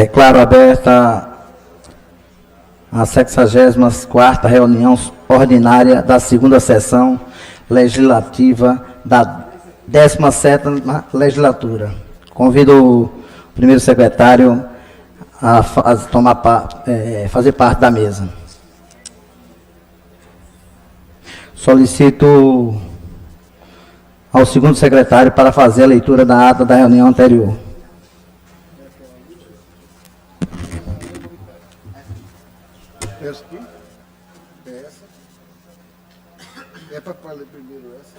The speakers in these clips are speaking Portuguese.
Declaro aberta a 64ª reunião ordinária da segunda sessão legislativa da 17ª legislatura. Convido o primeiro secretário a fazer parte da mesa. Solicito ao segundo secretário para fazer a leitura da ata da reunião anterior. Essa aqui? É essa? É para ler primeiro essa?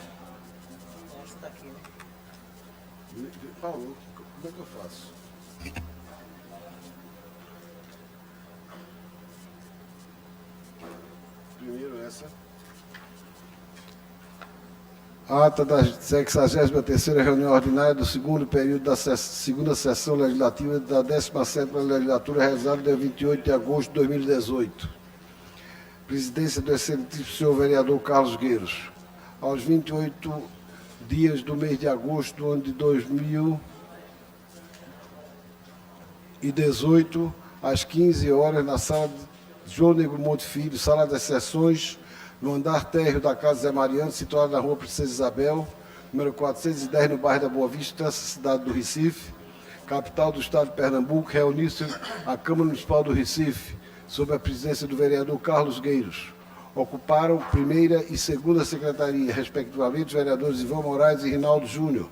Essa está aqui, né? Paulo, como é que eu faço? Primeiro essa. Ata da 63ª reunião ordinária do segundo período da segunda sessão legislativa da 17ª legislatura, realizada dia 28 de agosto de 2018. Presidência do excelentíssimo senhor vereador Carlos Gueiros. Aos 28 dias do mês de agosto do ano de 2018, às 15 horas, na sala de João Negro Monte Filho, sala das sessões, no andar térreo da Casa Zé Mariano, situada na rua Princesa Isabel, número 410, no bairro da Boa Vista, cidade do Recife, capital do estado de Pernambuco, reuniu-se a Câmara Municipal do Recife, sob a presidência do vereador Carlos Gueiros. Ocuparam primeira e segunda secretaria, respectivamente, os vereadores Ivan Moraes e Rinaldo Júnior,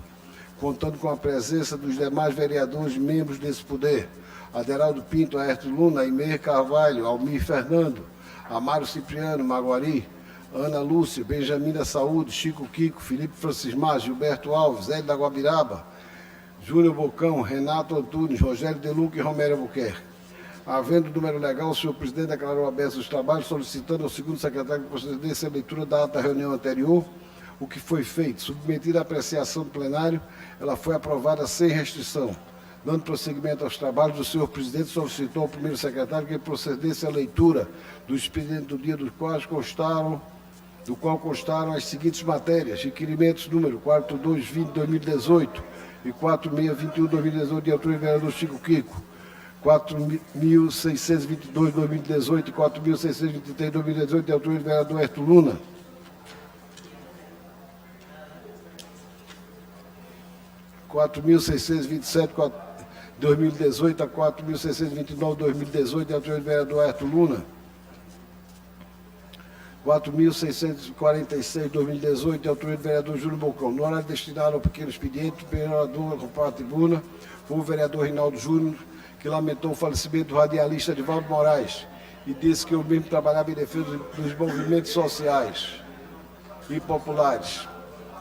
contando com a presença dos demais vereadores membros desse poder: Aderaldo Pinto, Aerto Luna, Imer Carvalho, Almir Fernando, Amaro Cipriano, Maguari, Ana Lúcia, Benjamina Saúde, Chico Kiko, Felipe Francismar, Gilberto Alves, Hélio da Guabiraba, Júnior Bocão, Renato Antunes, Rogério Deluca e Romero Albuquerque. Havendo número legal, o senhor presidente declarou abertos os trabalhos, solicitando ao segundo secretário que procedesse a leitura da ata da reunião anterior, o que foi feito. Submetida à apreciação do plenário, ela foi aprovada sem restrição. Dando prosseguimento aos trabalhos, o senhor presidente solicitou ao primeiro secretário que procedesse à leitura do expediente do dia do qual constaram as seguintes matérias: requerimentos número 4220/2018 e 4621/2018, de autoria do vereador Chico Kiko, 4.622/2018 e 4.623/2018, de autoria do vereador Aerto Luna, 4.627/2018 a 4.629/2018, de autoria do vereador Aerto Luna, 4.646/2018, de autoria do vereador Júnior Bocão. No horário destinado ao pequeno expediente, o vereador ocupou a tribuna foi o vereador Rinaldo Júnior, que lamentou o falecimento do radialista Edivaldo Moraes e disse que o mesmo trabalhava em defesa dos movimentos sociais e populares.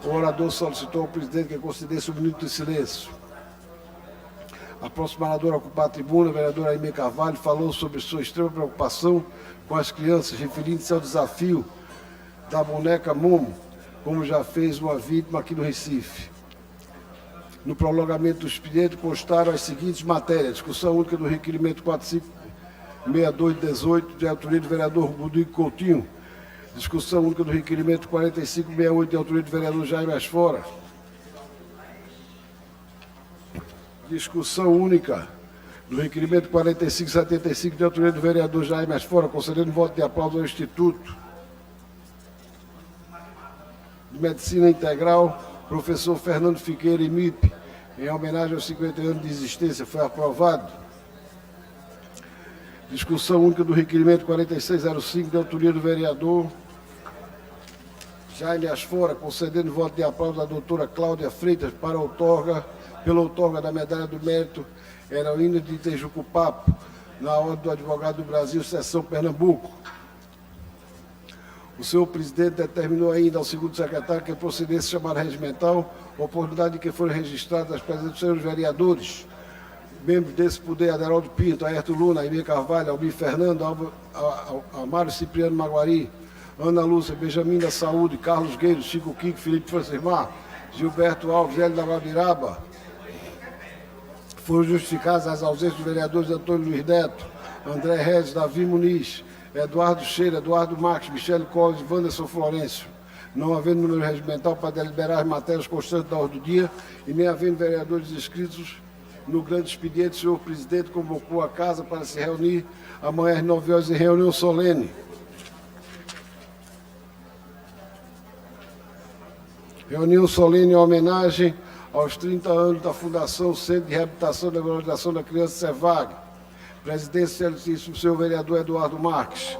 O orador solicitou ao presidente que concedesse um minuto de silêncio. A próxima oradora a ocupar a tribuna, a vereadora Aimee Carvalho, falou sobre sua extrema preocupação com as crianças, referindo-se ao desafio da boneca Momo, como já fez uma vítima aqui no Recife. No prolongamento do expediente constaram as seguintes matérias: discussão única do requerimento 4562/18, de autoria do vereador Rodrigo Coutinho, discussão única do requerimento 4568, de autoria do vereador Jaime Asfora, discussão única do requerimento 4575, de autoria do vereador Jaime Asfora, concedendo voto de aplauso ao Instituto de Medicina Integral professor Fernando Figueira, IMIP, em homenagem aos 50 anos de existência, foi aprovado. Discussão única do requerimento 4605, de autoria do vereador Jaime Asfora, concedendo voto de aplauso à doutora Cláudia Freitas pela outorga da Medalha do Mérito Heroína de Itejucupapo, na Ordem do Advogado do Brasil, Seção Pernambuco. O senhor presidente determinou ainda ao segundo secretário que procedesse chamada regimental, oportunidade em que foram registradas as presenças dos senhores vereadores, membros desse poder: Aderaldo Pinto, Aerto Luna, Aimee Carvalho, Almir Fernando, Amaro Cipriano Maguari, Ana Lúcia, Benjamin da Saúde, Carlos Gueiros, Chico Kiko, Felipe Francismar, Gilberto Alves, Hélio da Guabiraba. Foram justificadas as ausências dos vereadores Antônio Luiz Neto, André Regis, Davi Muniz, Eduardo Cheira, Eduardo Marques, Michele Collins e Wanderson Florencio, não havendo número regimental para deliberar as matérias constantes da ordem do dia e nem havendo vereadores inscritos No grande expediente, o senhor presidente convocou a casa para se reunir amanhã às 9 horas em reunião solene. Reunião solene em homenagem aos 30 anos da Fundação Centro de Reabilitação e Valorização da Criança CEVAG. Presidência excelentíssimo senhor vereador Eduardo Marques.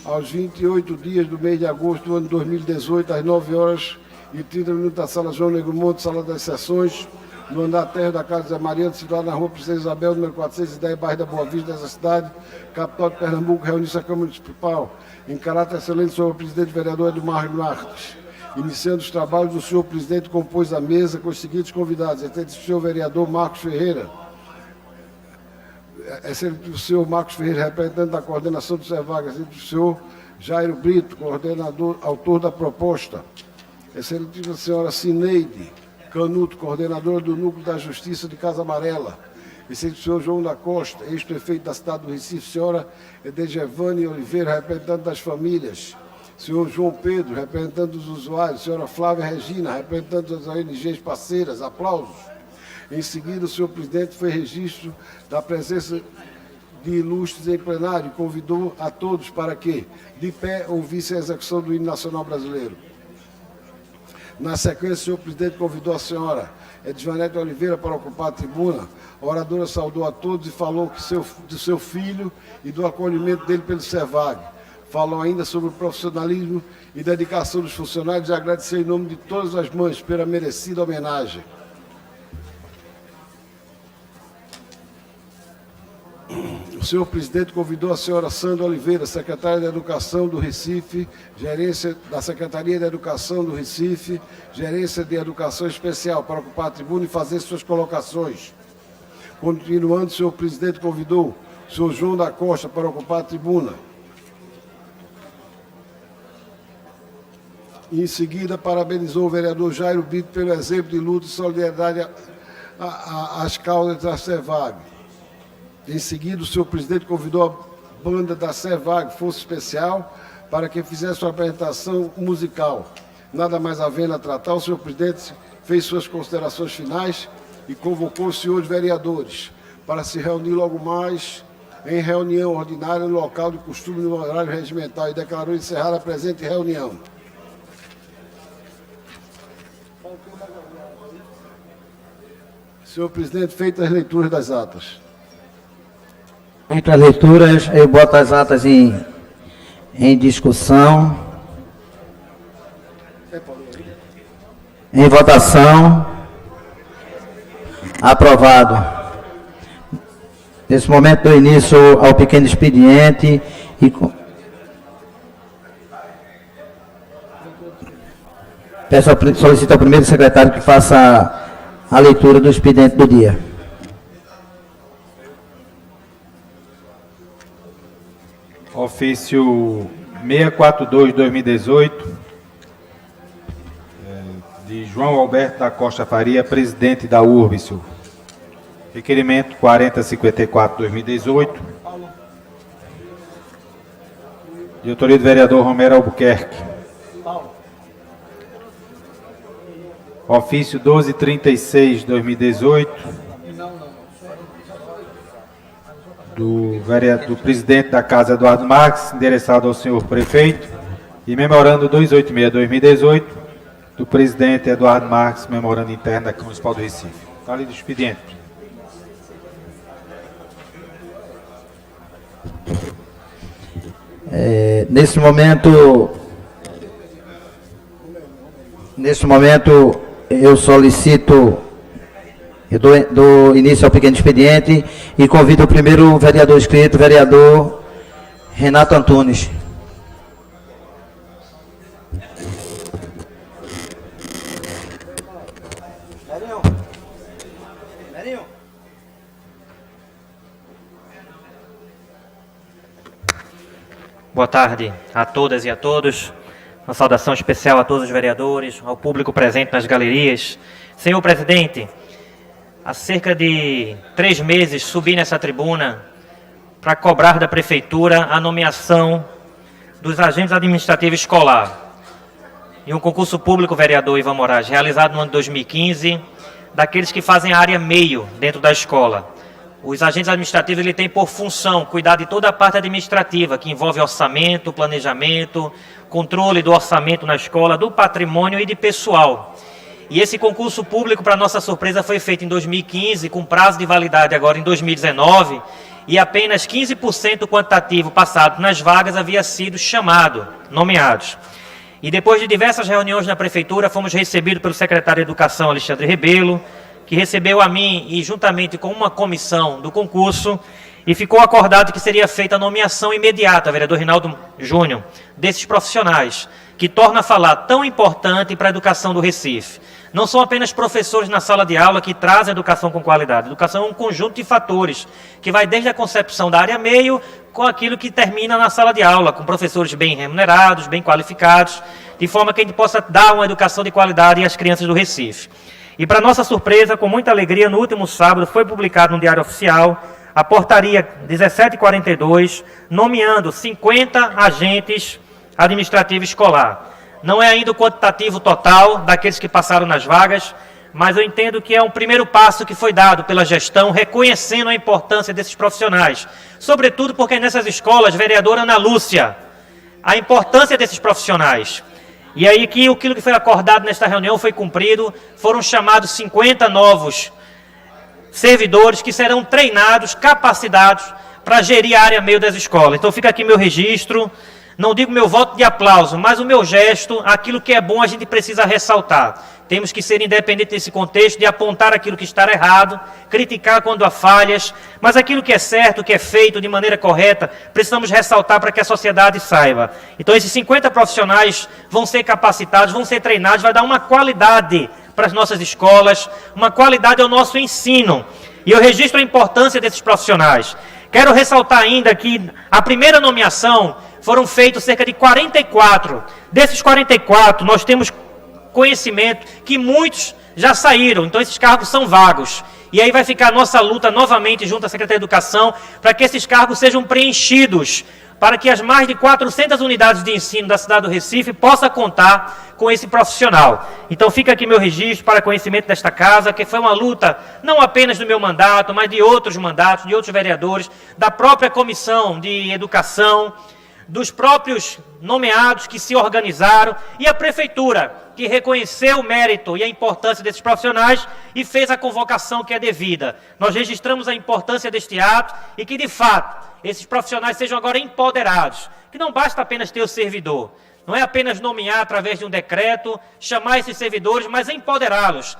Aos 28 dias do mês de agosto do ano 2018, às 9 horas e 30 minutos, da Sala João Negromonte, Sala das Sessões, no andar térreo da Casa Zé Mariano, situada na Rua Princesa Isabel, número 410, bairro da Boa Vista, dessa cidade, capital de Pernambuco, reuniu-se a Câmara Municipal, em caráter excelente, senhor presidente vereador Eduardo Marques. Iniciando os trabalhos, o senhor presidente compôs a mesa com os seguintes convidados: excelente senhor vereador Marcos Ferreira, excelente o senhor Marcos Ferreira, representante da coordenação do CEVAG, excelente o senhor Jairo Brito, coordenador, autor da proposta, excelente a senhora Cineide Canuto, coordenadora do Núcleo da Justiça de Casa Amarela, excelente o senhor João da Costa, ex-prefeito da cidade do Recife, senhora Edegevane Oliveira, representante das famílias, senhor João Pedro, representante dos usuários, senhora Flávia Regina, representante das ONGs parceiras, aplausos. Em seguida, o senhor presidente fez registro da presença de ilustres em plenário e convidou a todos para que, de pé, ouvissem a execução do hino nacional brasileiro. Na sequência, o senhor presidente convidou a senhora Edvanete Oliveira para ocupar a tribuna. A oradora saudou a todos e falou do seu filho e do acolhimento dele pelo CEVAG. Falou ainda sobre o profissionalismo e dedicação dos funcionários e agradeceu em nome de todas as mães pela merecida homenagem. O senhor presidente convidou a senhora Sandra Oliveira, secretária de Educação do Recife, gerência da Secretaria de Educação do Recife, gerência de Educação Especial, para ocupar a tribuna e fazer suas colocações. Continuando, o senhor presidente convidou o senhor João da Costa para ocupar a tribuna. E, em seguida, parabenizou o vereador Jairo Brito pelo exemplo de luta e solidariedade às causas da CEVAG. Em seguida, o senhor presidente convidou a banda da CEVAG, Força Especial, para que fizesse uma apresentação musical. Nada mais havendo a tratar, o senhor presidente fez suas considerações finais e convocou os senhores vereadores para se reunir logo mais em reunião ordinária no local de costume no horário regimental e declarou encerrada a presente reunião. Senhor presidente, feitas as leituras das atas. Entre as leituras, eu boto as atas em discussão, em votação. Aprovado. Nesse momento, dou início ao pequeno expediente e solicito ao primeiro secretário que faça a leitura do expediente do dia. Ofício 642/2018, de João Alberto da Costa Faria, presidente da URBSU. Requerimento 4054/2018, de autoria do vereador Romero Albuquerque. Ofício 1236/2018, do presidente da Casa Eduardo Marques, endereçado ao senhor prefeito, e memorando 286/2018, do presidente Eduardo Marques, memorando interno da Câmara Municipal do Recife. Está ali do expediente. Nesse momento, eu solicito, eu dou início ao pequeno expediente e convido o primeiro vereador inscrito, vereador Renato Antunes. Boa tarde a todas e a todos. Uma saudação especial a todos os vereadores, ao público presente nas galerias. Senhor presidente, há cerca de 3 meses subi nessa tribuna para cobrar da prefeitura a nomeação dos agentes administrativos escolar. Em um concurso público, vereador Ivan Moraes, realizado no ano de 2015, daqueles que fazem a área meio dentro da escola. Os agentes administrativos ele têm por função cuidar de toda a parte administrativa, que envolve orçamento, planejamento, controle do orçamento na escola, do patrimônio e de pessoal. E esse concurso público, para nossa surpresa, foi feito em 2015, com prazo de validade agora em 2019, e apenas 15% do quantitativo passado nas vagas havia sido chamado, nomeados. E depois de diversas reuniões na Prefeitura, fomos recebidos pelo secretário de Educação, Alexandre Rebelo, que recebeu a mim e juntamente com uma comissão do concurso, e ficou acordado que seria feita a nomeação imediata, vereador Rinaldo Júnior, desses profissionais, que torna a falar tão importante para a educação do Recife. Não são apenas professores na sala de aula que trazem a educação com qualidade. A educação é um conjunto de fatores, que vai desde a concepção da área meio, com aquilo que termina na sala de aula, com professores bem remunerados, bem qualificados, de forma que a gente possa dar uma educação de qualidade às crianças do Recife. E para nossa surpresa, com muita alegria, no último sábado foi publicado no Diário Oficial a portaria 1742, nomeando 50 agentes administrativos escolar. Não é ainda o quantitativo total daqueles que passaram nas vagas, mas eu entendo que é um primeiro passo que foi dado pela gestão, reconhecendo a importância desses profissionais. Sobretudo porque nessas escolas, vereadora Ana Lúcia, a importância desses profissionais. E aí que aquilo que foi acordado nesta reunião foi cumprido, foram chamados 50 novos servidores que serão treinados, capacitados para gerir a área meio das escolas. Então fica aqui meu registro, não digo meu voto de aplauso, mas o meu gesto, aquilo que é bom a gente precisa ressaltar. Temos que ser independentes desse contexto, de apontar aquilo que está errado, criticar quando há falhas, mas aquilo que é certo, que é feito de maneira correta, precisamos ressaltar para que a sociedade saiba. Então esses 50 profissionais vão ser capacitados, vão ser treinados, vai dar uma qualidade para as nossas escolas, uma qualidade ao nosso ensino. E eu registro a importância desses profissionais. Quero ressaltar ainda que a primeira nomeação foram feitos cerca de 44. Desses 44, nós temos conhecimento que muitos já saíram, então esses cargos são vagos. E aí vai ficar a nossa luta novamente junto à Secretaria de Educação para que esses cargos sejam preenchidos, para que as mais de 400 unidades de ensino da cidade do Recife possam contar com esse profissional. Então fica aqui meu registro para conhecimento desta casa, que foi uma luta não apenas do meu mandato, mas de outros mandatos, de outros vereadores, da própria Comissão de Educação, dos próprios nomeados que se organizaram e a Prefeitura, que reconheceu o mérito e a importância desses profissionais e fez a convocação que é devida. Nós registramos a importância deste ato e que, de fato, esses profissionais sejam agora empoderados, que não basta apenas ter o servidor, não é apenas nomear através de um decreto, chamar esses servidores, mas empoderá-los.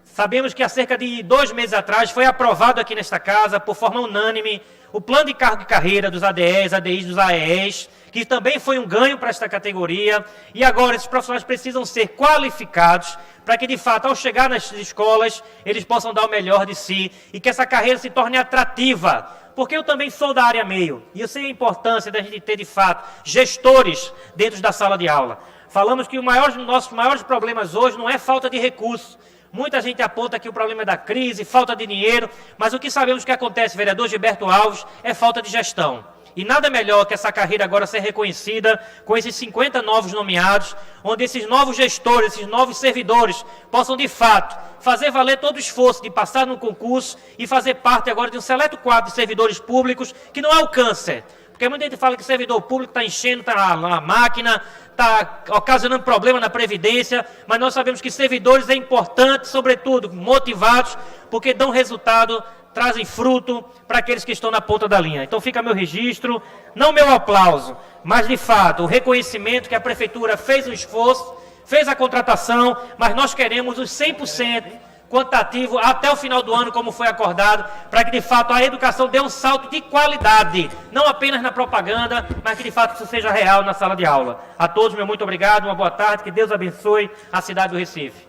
Sabemos que há cerca de 2 meses atrás foi aprovado aqui nesta casa, por forma unânime, o plano de cargo e carreira dos ADEs, ADIs, dos AES, que também foi um ganho para esta categoria, e agora esses profissionais precisam ser qualificados para que, de fato, ao chegar nas escolas, eles possam dar o melhor de si e que essa carreira se torne atrativa, porque eu também sou da área meio, e eu sei a importância da gente ter, de fato, gestores dentro da sala de aula. Falamos que nossos maiores problemas hoje não é falta de recursos. Muita gente aponta que o problema é da crise, falta de dinheiro, mas o que sabemos que acontece, vereador Gilberto Alves, é falta de gestão. E nada melhor que essa carreira agora ser reconhecida com esses 50 novos nomeados, onde esses novos gestores, esses novos servidores possam, de fato, fazer valer todo o esforço de passar no concurso e fazer parte agora de um seleto quadro de servidores públicos que não é o câncer. Porque muita gente fala que o servidor público está enchendo a máquina, está ocasionando problema na Previdência, mas nós sabemos que servidores é importante, sobretudo motivados, porque dão resultado, trazem fruto para aqueles que estão na ponta da linha. Então fica meu registro, não meu aplauso, mas de fato o reconhecimento que a Prefeitura fez um esforço, fez a contratação, mas nós queremos os 100% quantitativo até o final do ano, como foi acordado, para que de fato a educação dê um salto de qualidade, não apenas na propaganda, mas que de fato isso seja real na sala de aula. A todos, meu muito obrigado, uma boa tarde, que Deus abençoe a cidade do Recife.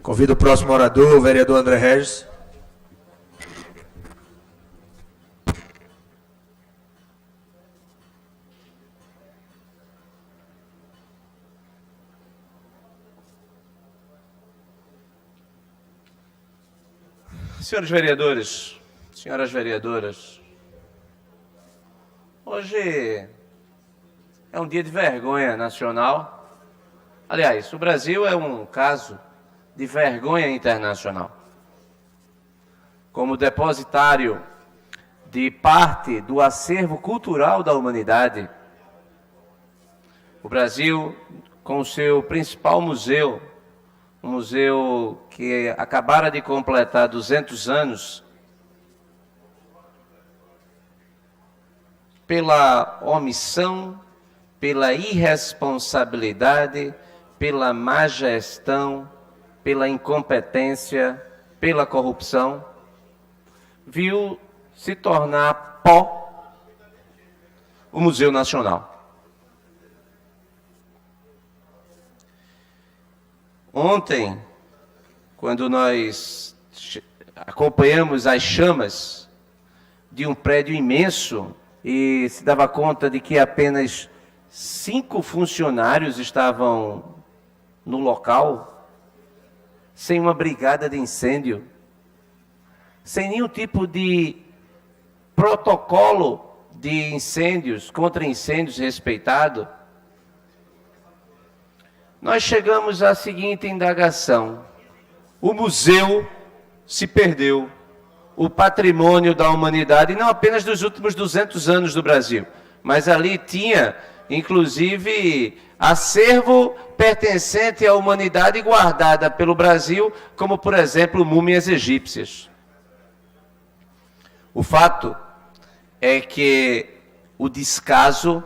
Convido o próximo orador, o vereador André Regis. Senhores vereadores, senhoras vereadoras, hoje é um dia de vergonha nacional. Aliás, o Brasil é um caso de vergonha internacional. Como depositário de parte do acervo cultural da humanidade, o Brasil, com o seu principal museu, um museu que acabara de completar 200 anos, pela omissão, pela irresponsabilidade, pela má gestão, pela incompetência, pela corrupção, viu se tornar pó o Museu Nacional. Ontem, quando nós acompanhamos as chamas de um prédio imenso e se dava conta de que apenas 5 funcionários estavam no local, sem uma brigada de incêndio, sem nenhum tipo de protocolo de incêndios, contra incêndios respeitado, nós chegamos à seguinte indagação: o museu se perdeu, o patrimônio da humanidade, não apenas dos últimos 200 anos do Brasil, mas ali tinha, inclusive, acervo pertencente à humanidade guardada pelo Brasil, como, por exemplo, múmias egípcias. O fato é que o descaso,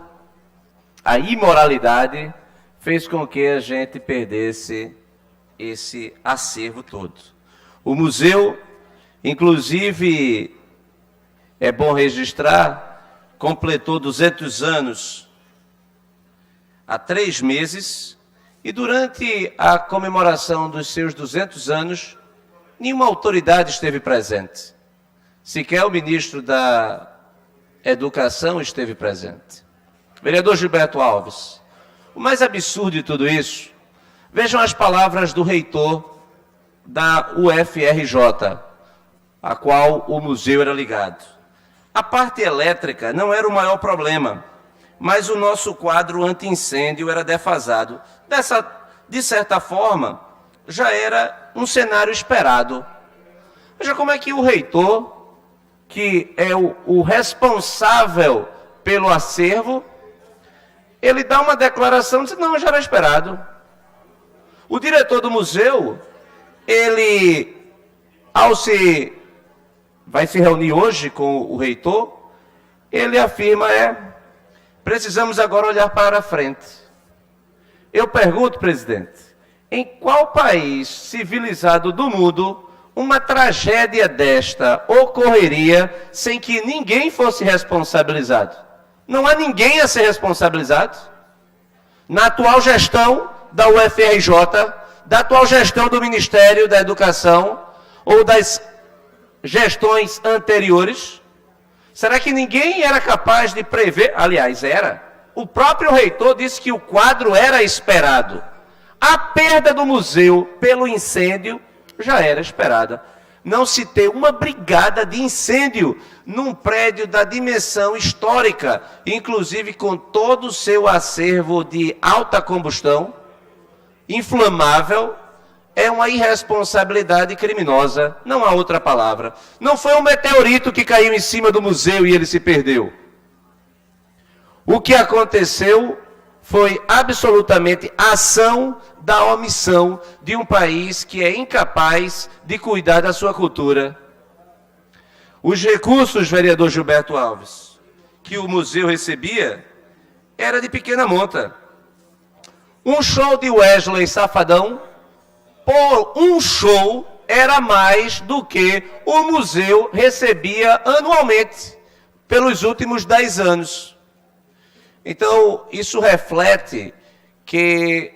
a imoralidade, fez com que a gente perdesse esse acervo todo. O museu, inclusive, é bom registrar, completou 200 anos há 3 meses, e durante a comemoração dos seus 200 anos, nenhuma autoridade esteve presente. Sequer o ministro da Educação esteve presente. Vereador Gilberto Alves, o mais absurdo de tudo isso, vejam as palavras do reitor da UFRJ, a qual o museu era ligado. A parte elétrica não era o maior problema, mas o nosso quadro anti-incêndio era defasado. De certa forma, já era um cenário esperado. Veja como é que o reitor, que é o responsável pelo acervo, ele dá uma declaração e diz: não, já era esperado. O diretor do museu, ele, vai se reunir hoje com o reitor, ele afirma: precisamos agora olhar para frente. Eu pergunto, presidente, em qual país civilizado do mundo uma tragédia desta ocorreria sem que ninguém fosse responsabilizado? Não há ninguém a ser responsabilizado. Na atual gestão da UFRJ, da atual gestão do Ministério da Educação ou das gestões anteriores, será que ninguém era capaz de prever? Aliás, era. O próprio reitor disse que o quadro era esperado. A perda do museu pelo incêndio já era esperada. Não se ter uma brigada de incêndio num prédio da dimensão histórica, inclusive com todo o seu acervo de alta combustão, inflamável, é uma irresponsabilidade criminosa, não há outra palavra. Não foi um meteorito que caiu em cima do museu e ele se perdeu. O que aconteceu foi absolutamente ação da omissão de um país que é incapaz de cuidar da sua cultura. Os recursos, vereador Gilberto Alves, que o museu recebia, era de pequena monta. Um show de Wesley Safadão, por um show, era mais do que o museu recebia anualmente, pelos últimos 10 anos. Então, isso reflete que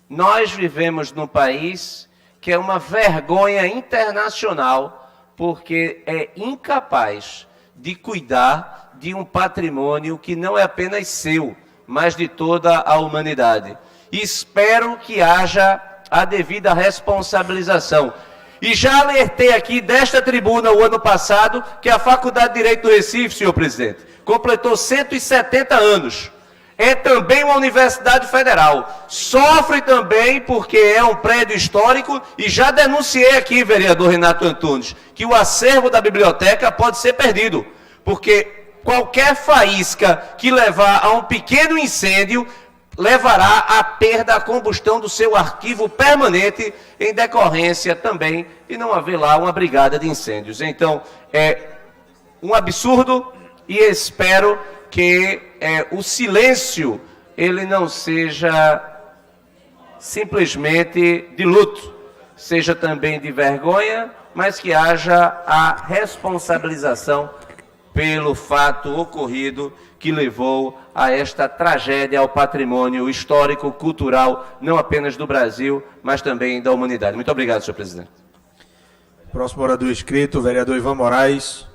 nós vivemos num país que é uma vergonha internacional, porque é incapaz de cuidar de um patrimônio que não é apenas seu, mas de toda a humanidade. Espero que haja a devida responsabilização. E já alertei aqui desta tribuna o ano passado que a Faculdade de Direito do Recife, senhor presidente, completou 170 anos. é também uma universidade federal. Sofre também porque é um prédio histórico e já denunciei aqui, vereador Renato Antunes, que o acervo da biblioteca pode ser perdido, porque qualquer faísca que levar a um pequeno incêndio levará à perda, à combustão do seu arquivo permanente, em decorrência também de não haver lá uma brigada de incêndios. Então, é um absurdo e espero que o silêncio ele não seja simplesmente de luto, seja também de vergonha, mas que haja a responsabilização pelo fato ocorrido que levou a esta tragédia ao patrimônio histórico, cultural, não apenas do Brasil, mas também da humanidade. Muito obrigado, senhor presidente. Próximo orador inscrito, o vereador Ivan Moraes.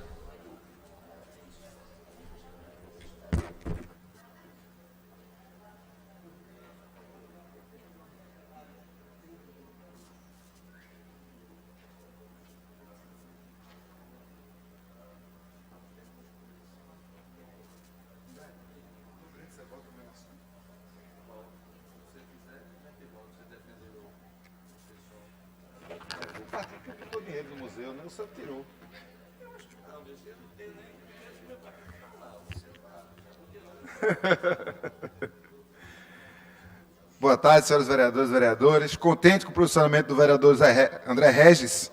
Boa tarde, senhores vereadores e vereadoras. Contente com o posicionamento do vereador André Regis,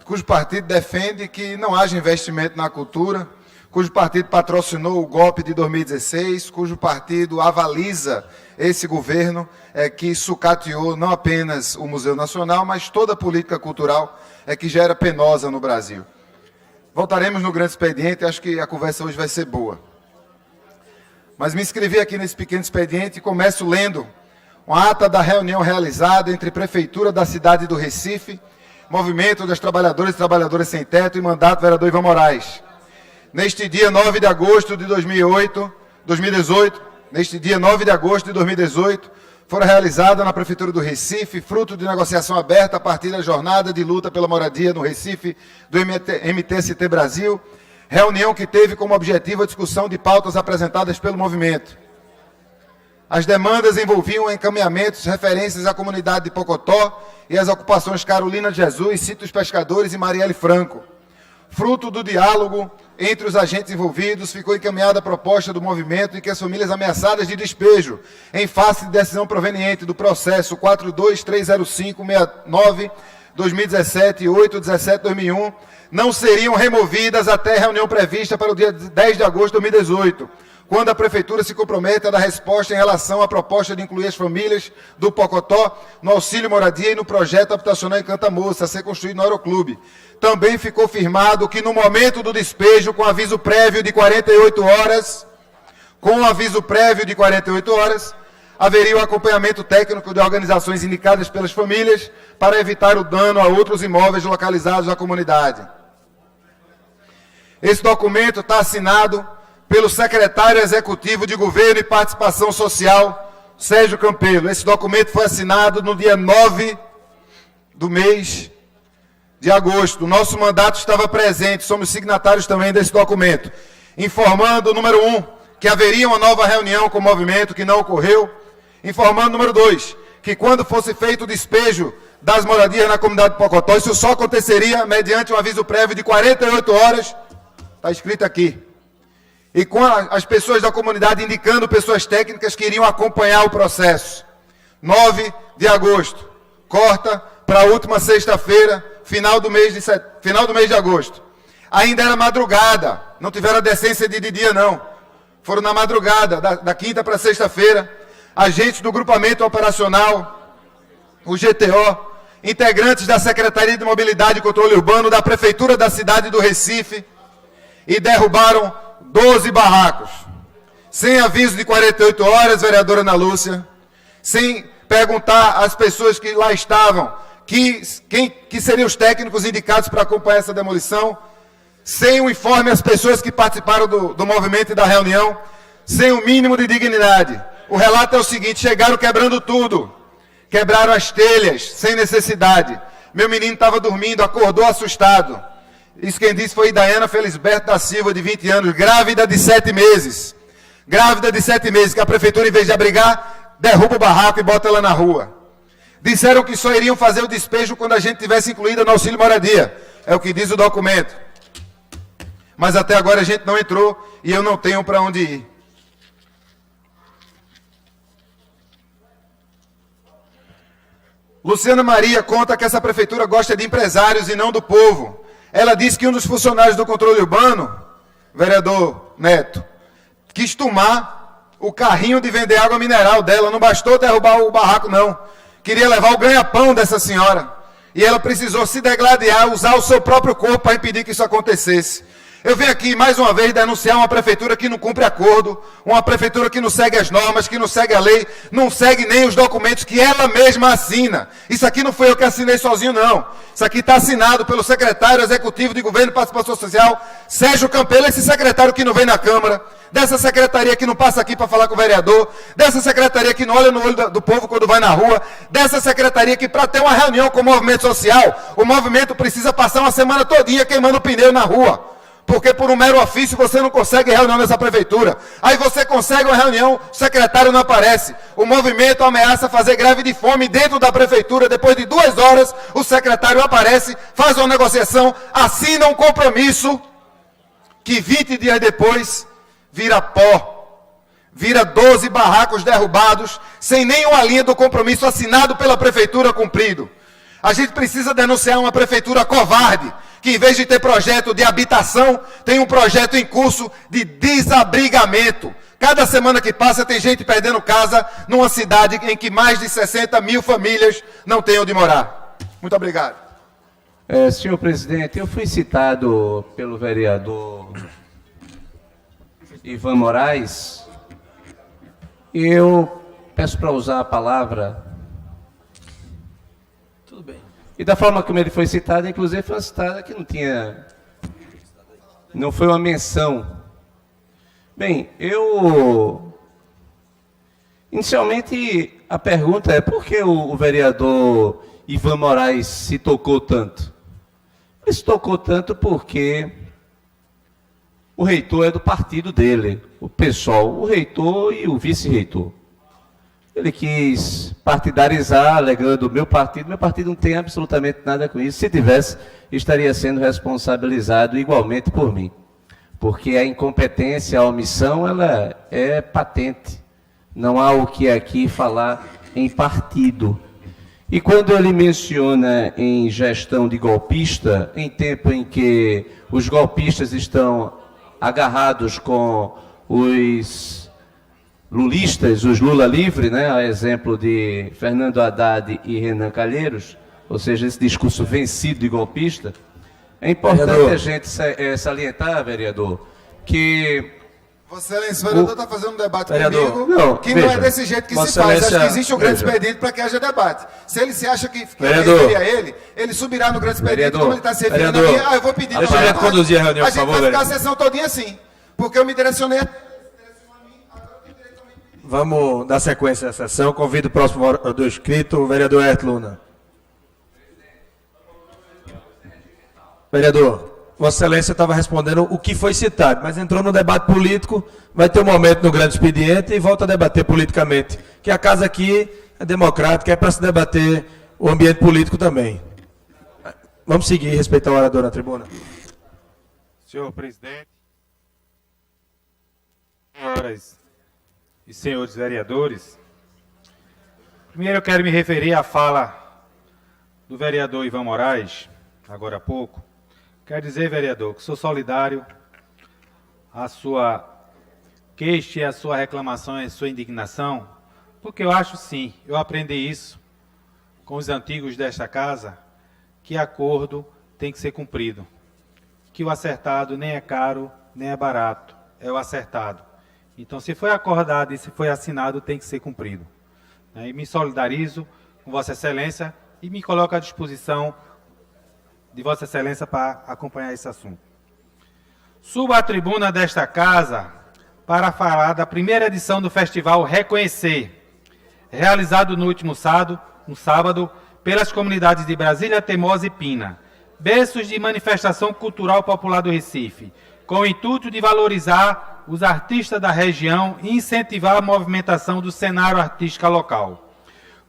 cujo partido defende que não haja investimento na cultura, cujo partido patrocinou o golpe de 2016, cujo partido avaliza esse governo que sucateou não apenas o Museu Nacional, mas toda a política cultural que já era penosa no Brasil. Voltaremos no grande expediente, acho que a conversa hoje vai ser boa. Mas me inscrevi aqui nesse pequeno expediente e começo lendo uma ata da reunião realizada entre Prefeitura da cidade do Recife, Movimento das Trabalhadoras e Trabalhadoras Sem Teto e mandato do vereador Ivan Moraes. Neste dia 9 de agosto de 2018, neste dia 9 de agosto de 2018, foram realizadas na Prefeitura do Recife, fruto de negociação aberta a partir da jornada de luta pela moradia no Recife do MTST Brasil, reunião que teve como objetivo a discussão de pautas apresentadas pelo movimento. As demandas envolviam encaminhamentos, referências à comunidade de Pocotó e às ocupações Carolina de Jesus, Sítios Pescadores e Marielle Franco. Fruto do diálogo entre os agentes envolvidos, ficou encaminhada a proposta do movimento em que as famílias ameaçadas de despejo, em face de decisão proveniente do processo 4230569-2017 e 817-2001, não seriam removidas até a reunião prevista para o dia 10 de agosto de 2018, quando a Prefeitura se compromete a dar resposta em relação à proposta de incluir as famílias do Pocotó no auxílio moradia e no projeto habitacional Encanta Moça, a ser construído no Aeroclube. Também ficou firmado que no momento do despejo, com aviso prévio de 48 horas, haveria o acompanhamento técnico de organizações indicadas pelas famílias para evitar o dano a outros imóveis localizados na comunidade. Esse documento está assinado pelo secretário executivo de Governo e Participação Social, Sérgio Campelo. Esse documento foi assinado no dia 9 do mês de agosto. O nosso mandato estava presente, somos signatários também desse documento, informando, número 1, que haveria uma nova reunião com o movimento, que não ocorreu, informando, número 2, que quando fosse feito o despejo das moradias na comunidade de Pocotó, isso só aconteceria mediante um aviso prévio de 48 horas, está escrito aqui, e com as pessoas da comunidade indicando pessoas técnicas que iriam acompanhar o processo. 9 de agosto, corta para a última sexta-feira, final do mês de agosto. Ainda era madrugada, não tiveram a decência de dia não, foram na madrugada, da quinta para sexta-feira, agentes do grupamento operacional, o GTO, integrantes da Secretaria de Mobilidade e Controle Urbano da Prefeitura da cidade do Recife, e derrubaram 12 barracos, sem aviso de 48 horas, vereadora Ana Lúcia, sem perguntar às pessoas que lá estavam que seriam os técnicos indicados para acompanhar essa demolição, sem o informe às pessoas que participaram do movimento e da reunião, sem o mínimo de dignidade. O relato é o seguinte: chegaram quebrando tudo, quebraram as telhas, sem necessidade. Meu menino estava dormindo, acordou assustado. Isso quem disse foi Idaiana Felisberto da Silva, de 20 anos, grávida de 7 meses. grávida de 7 meses, que a prefeitura, em vez de abrigar, derruba o barraco e bota ela na rua. Disseram que só iriam fazer o despejo quando a gente tivesse incluída no auxílio moradia. É o que diz o documento. Mas até agora a gente não entrou e eu não tenho para onde ir. Luciana Maria conta que essa prefeitura gosta de empresários e não do povo. Ela disse que um dos funcionários do controle urbano, vereador Neto, quis tomar o carrinho de vender água mineral dela. Não bastou derrubar o barraco, não. Queria levar o ganha-pão dessa senhora. E ela precisou se degladiar, usar o seu próprio corpo para impedir que isso acontecesse. Eu venho aqui, mais uma vez, denunciar uma prefeitura que não cumpre acordo, uma prefeitura que não segue as normas, que não segue a lei, não segue nem os documentos que ela mesma assina. Isso aqui não foi eu que assinei sozinho, não. Isso aqui está assinado pelo secretário executivo de Governo e Participação Social, Sérgio Campelo, esse secretário que não vem na Câmara, dessa secretaria que não passa aqui para falar com o vereador, dessa secretaria que não olha no olho do povo quando vai na rua, dessa secretaria que, para ter uma reunião com o movimento social, o movimento precisa passar uma semana todinha queimando pneu na rua. Porque por um mero ofício você não consegue reunião nessa prefeitura. Aí você consegue uma reunião, o secretário não aparece. O movimento ameaça fazer greve de fome dentro da prefeitura. Depois de 2 horas, o secretário aparece, faz uma negociação, assina um compromisso, que 20 dias depois vira pó. Vira 12 barracos derrubados, sem nenhuma linha do compromisso assinado pela prefeitura cumprido. A gente precisa denunciar uma prefeitura covarde, que em vez de ter projeto de habitação, tem um projeto em curso de desabrigamento. Cada semana que passa tem gente perdendo casa numa cidade em que mais de 60 mil famílias não têm onde morar. Muito obrigado. Senhor presidente, eu fui citado pelo vereador Ivan Moraes e eu peço para usar a palavra. Tudo bem. E da forma como ele foi citado, inclusive foi uma citada que não foi uma menção. Bem, inicialmente a pergunta é por que o vereador Ivan Moraes se tocou tanto? Ele se tocou tanto porque o reitor é do partido dele, o PSOL, o reitor e o vice-reitor. Ele quis partidarizar, alegando meu partido não tem absolutamente nada com isso. Se tivesse, estaria sendo responsabilizado igualmente por mim. Porque a incompetência, a omissão, ela é patente. Não há o que aqui falar em partido. E quando ele menciona em gestão de golpista, em tempo em que os golpistas estão agarrados com os lulistas, os Lula livre, né, a exemplo de Fernando Haddad e Renan Calheiros, ou seja, esse discurso vencido de golpista, é importante vereador, a gente salientar, vereador, que... Vossa Excelência, o vereador está fazendo um debate vereador, comigo, não, que veja, não é desse jeito que Vossa se faz. Excelência, Acho que existe um grande veja, expediente para que haja debate. Se ele se acha que vereador, seria ele subirá no grande expediente, vereador, como ele está se referindo vereador, aqui, eu vou pedir... Deixa a gente conduzir a reunião, por favor, A gente vai ficar vereador. a sessão todinha assim, porque eu me direcionei... Vamos dar sequência à sessão. Convido o próximo orador inscrito, o vereador Herto Luna. Vereador, Vossa Excelência estava respondendo o que foi citado, mas entrou no debate político, vai ter um momento no grande expediente e volta a debater politicamente. Que a casa aqui é democrática, é para se debater o ambiente político também. Vamos seguir e respeitar o orador na tribuna. Senhor presidente, senhoras e senhores vereadores, primeiro eu quero me referir à fala do vereador Ivan Moraes, agora há pouco. Quero dizer, vereador, que sou solidário à sua queixa, à sua reclamação, à sua indignação, porque eu acho sim, eu aprendi isso com os antigos desta casa, que acordo tem que ser cumprido, que o acertado nem é caro, nem é barato, é o acertado. Então, se foi acordado e se foi assinado, tem que ser cumprido. E me solidarizo com Vossa Excelência e me coloco à disposição de Vossa Excelência para acompanhar esse assunto. Subo à tribuna desta casa para falar da primeira edição do Festival Reconhecer, realizado no último sábado, pelas comunidades de Brasília, Teimosa e Pina, berços de manifestação cultural popular do Recife, com o intuito de valorizar os artistas da região e incentivar a movimentação do cenário artístico local.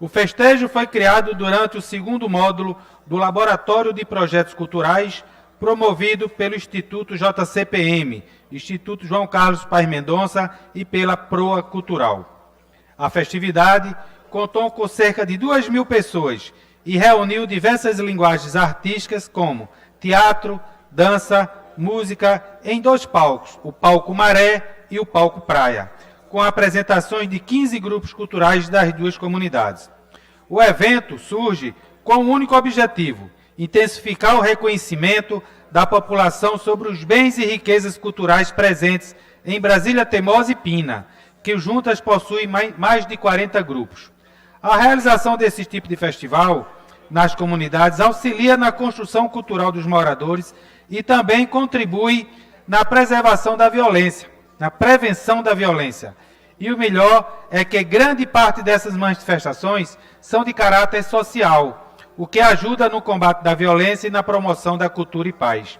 O festejo foi criado durante o segundo módulo do Laboratório de Projetos Culturais, promovido pelo Instituto JCPM, Instituto João Carlos Paes Mendonça e pela Proa Cultural. A festividade contou com cerca de 2.000 pessoas e reuniu diversas linguagens artísticas como teatro, dança, música, em 2 palcos, o Palco Maré e o Palco Praia, com apresentações de 15 grupos culturais das 2 comunidades. O evento surge com um único objetivo: intensificar o reconhecimento da população sobre os bens e riquezas culturais presentes em Brasília Teimosa e Pina, que juntas possuem mais de 40 grupos. A realização desse tipo de festival nas comunidades auxilia na construção cultural dos moradores e também contribui na preservação da violência, na prevenção da violência. E o melhor é que grande parte dessas manifestações são de caráter social, o que ajuda no combate da violência e na promoção da cultura e paz.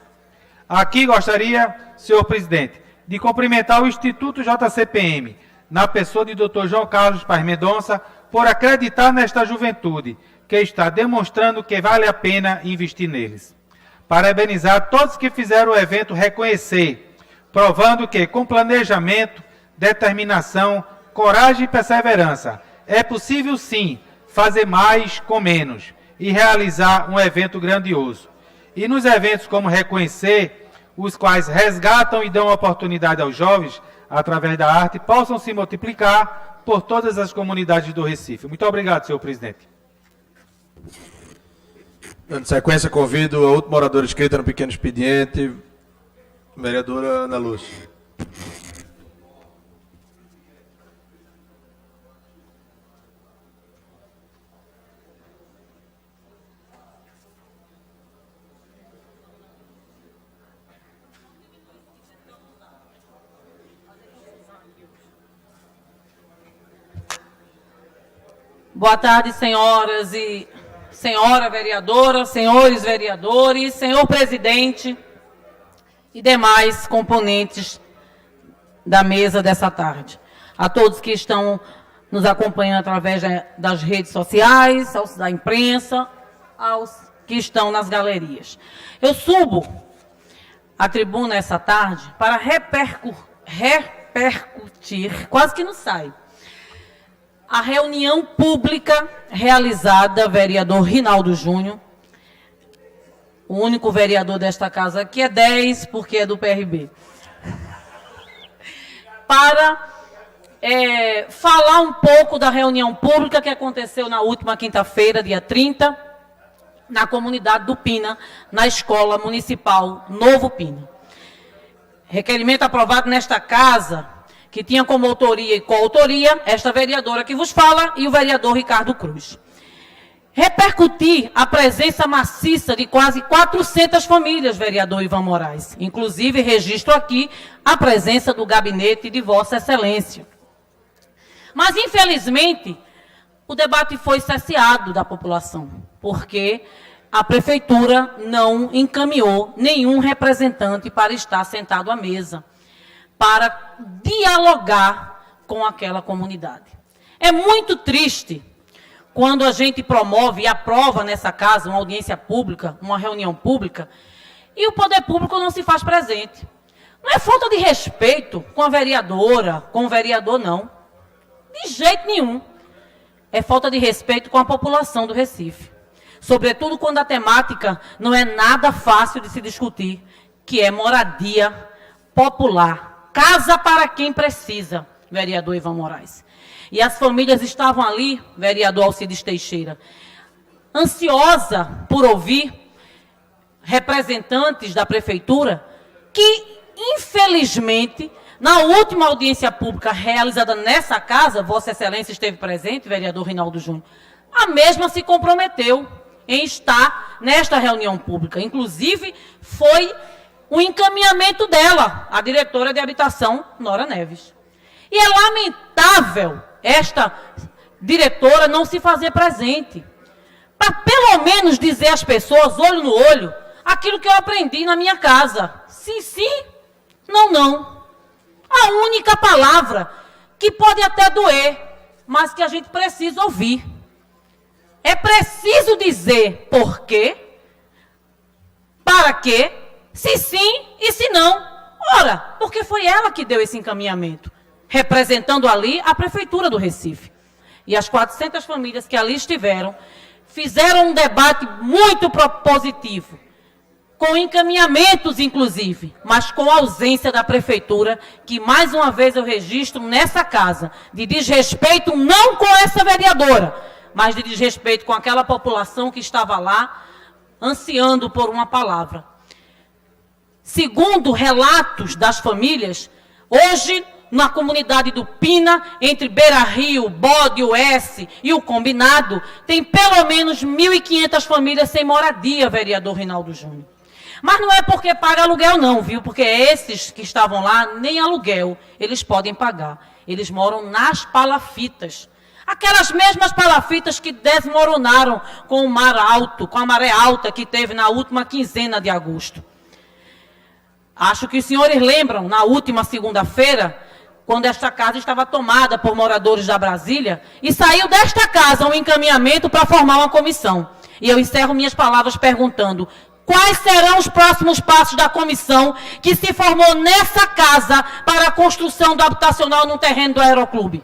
Aqui gostaria, senhor presidente, de cumprimentar o Instituto JCPM, na pessoa de Dr. João Carlos Paes Mendonça, por acreditar nesta juventude, que está demonstrando que vale a pena investir neles. Parabenizar todos que fizeram o evento reconhecer, provando que, com planejamento, determinação, coragem e perseverança, é possível sim fazer mais com menos e realizar um evento grandioso. E nos eventos como Reconhecer, os quais resgatam e dão oportunidade aos jovens, através da arte, possam se multiplicar por todas as comunidades do Recife. Muito obrigado, senhor presidente. Dando sequência, convido a outra moradora inscrita no pequeno expediente, vereadora Ana Lúcia. Boa tarde, senhoras e senhora vereadora, senhores vereadores, senhor presidente e demais componentes da mesa dessa tarde. A todos que estão nos acompanhando através das redes sociais, aos da imprensa, aos que estão nas galerias. Eu subo à tribuna essa tarde para repercutir, quase que não sai, a reunião pública realizada, vereador Rinaldo Júnior, o único vereador desta casa aqui é 10, porque é do PRB, para falar um pouco da reunião pública que aconteceu na última quinta-feira, dia 30, na comunidade do Pina, na Escola Municipal Novo Pina. Requerimento aprovado nesta casa, que tinha como autoria e coautoria esta vereadora que vos fala e o vereador Ricardo Cruz. Repercutir a presença maciça de quase 400 famílias, vereador Ivan Moraes. Inclusive, registro aqui a presença do gabinete de Vossa Excelência. Mas, infelizmente, o debate foi cesseado da população, porque a prefeitura não encaminhou nenhum representante para estar sentado à mesa, para dialogar com aquela comunidade. É muito triste quando a gente promove e aprova nessa casa uma audiência pública, uma reunião pública, e o poder público não se faz presente. Não é falta de respeito com a vereadora, com o vereador, não. De jeito nenhum. É falta de respeito com a população do Recife. Sobretudo quando a temática não é nada fácil de se discutir, que é moradia popular. Casa para quem precisa, vereador Ivan Moraes. E as famílias estavam ali, vereador Alcides Teixeira, ansiosa por ouvir representantes da prefeitura que, infelizmente, na última audiência pública realizada nessa casa, Vossa Excelência esteve presente, vereador Rinaldo Júnior, a mesma se comprometeu em estar nesta reunião pública. Inclusive, foi o encaminhamento dela, a diretora de habitação, Nora Neves. E é lamentável esta diretora não se fazer presente, para pelo menos dizer às pessoas, olho no olho, aquilo que eu aprendi na minha casa. Sim, sim, não, não. A única palavra que pode até doer, mas que a gente precisa ouvir. É preciso dizer por quê, para quê, se sim e se não. Ora, porque foi ela que deu esse encaminhamento, representando ali a Prefeitura do Recife. E as 400 famílias que ali estiveram, fizeram um debate muito propositivo, com encaminhamentos, inclusive, mas com a ausência da Prefeitura, que, mais uma vez, eu registro nessa casa, de desrespeito não com essa vereadora, mas de desrespeito com aquela população que estava lá, ansiando por uma palavra. Segundo relatos das famílias, hoje, na comunidade do Pina, entre Beira Rio, Bode, o S e o Combinado, tem pelo menos 1.500 famílias sem moradia, vereador Rinaldo Júnior. Mas não é porque paga aluguel não, viu? Porque esses que estavam lá, nem aluguel eles podem pagar. Eles moram nas palafitas. Aquelas mesmas palafitas que desmoronaram com o mar alto, com a maré alta que teve na última quinzena de agosto. Acho que os senhores lembram, na última segunda-feira, quando esta casa estava tomada por moradores da Brasília, e saiu desta casa um encaminhamento para formar uma comissão. E eu encerro minhas palavras perguntando: quais serão os próximos passos da comissão que se formou nessa casa para a construção do habitacional no terreno do Aeroclube?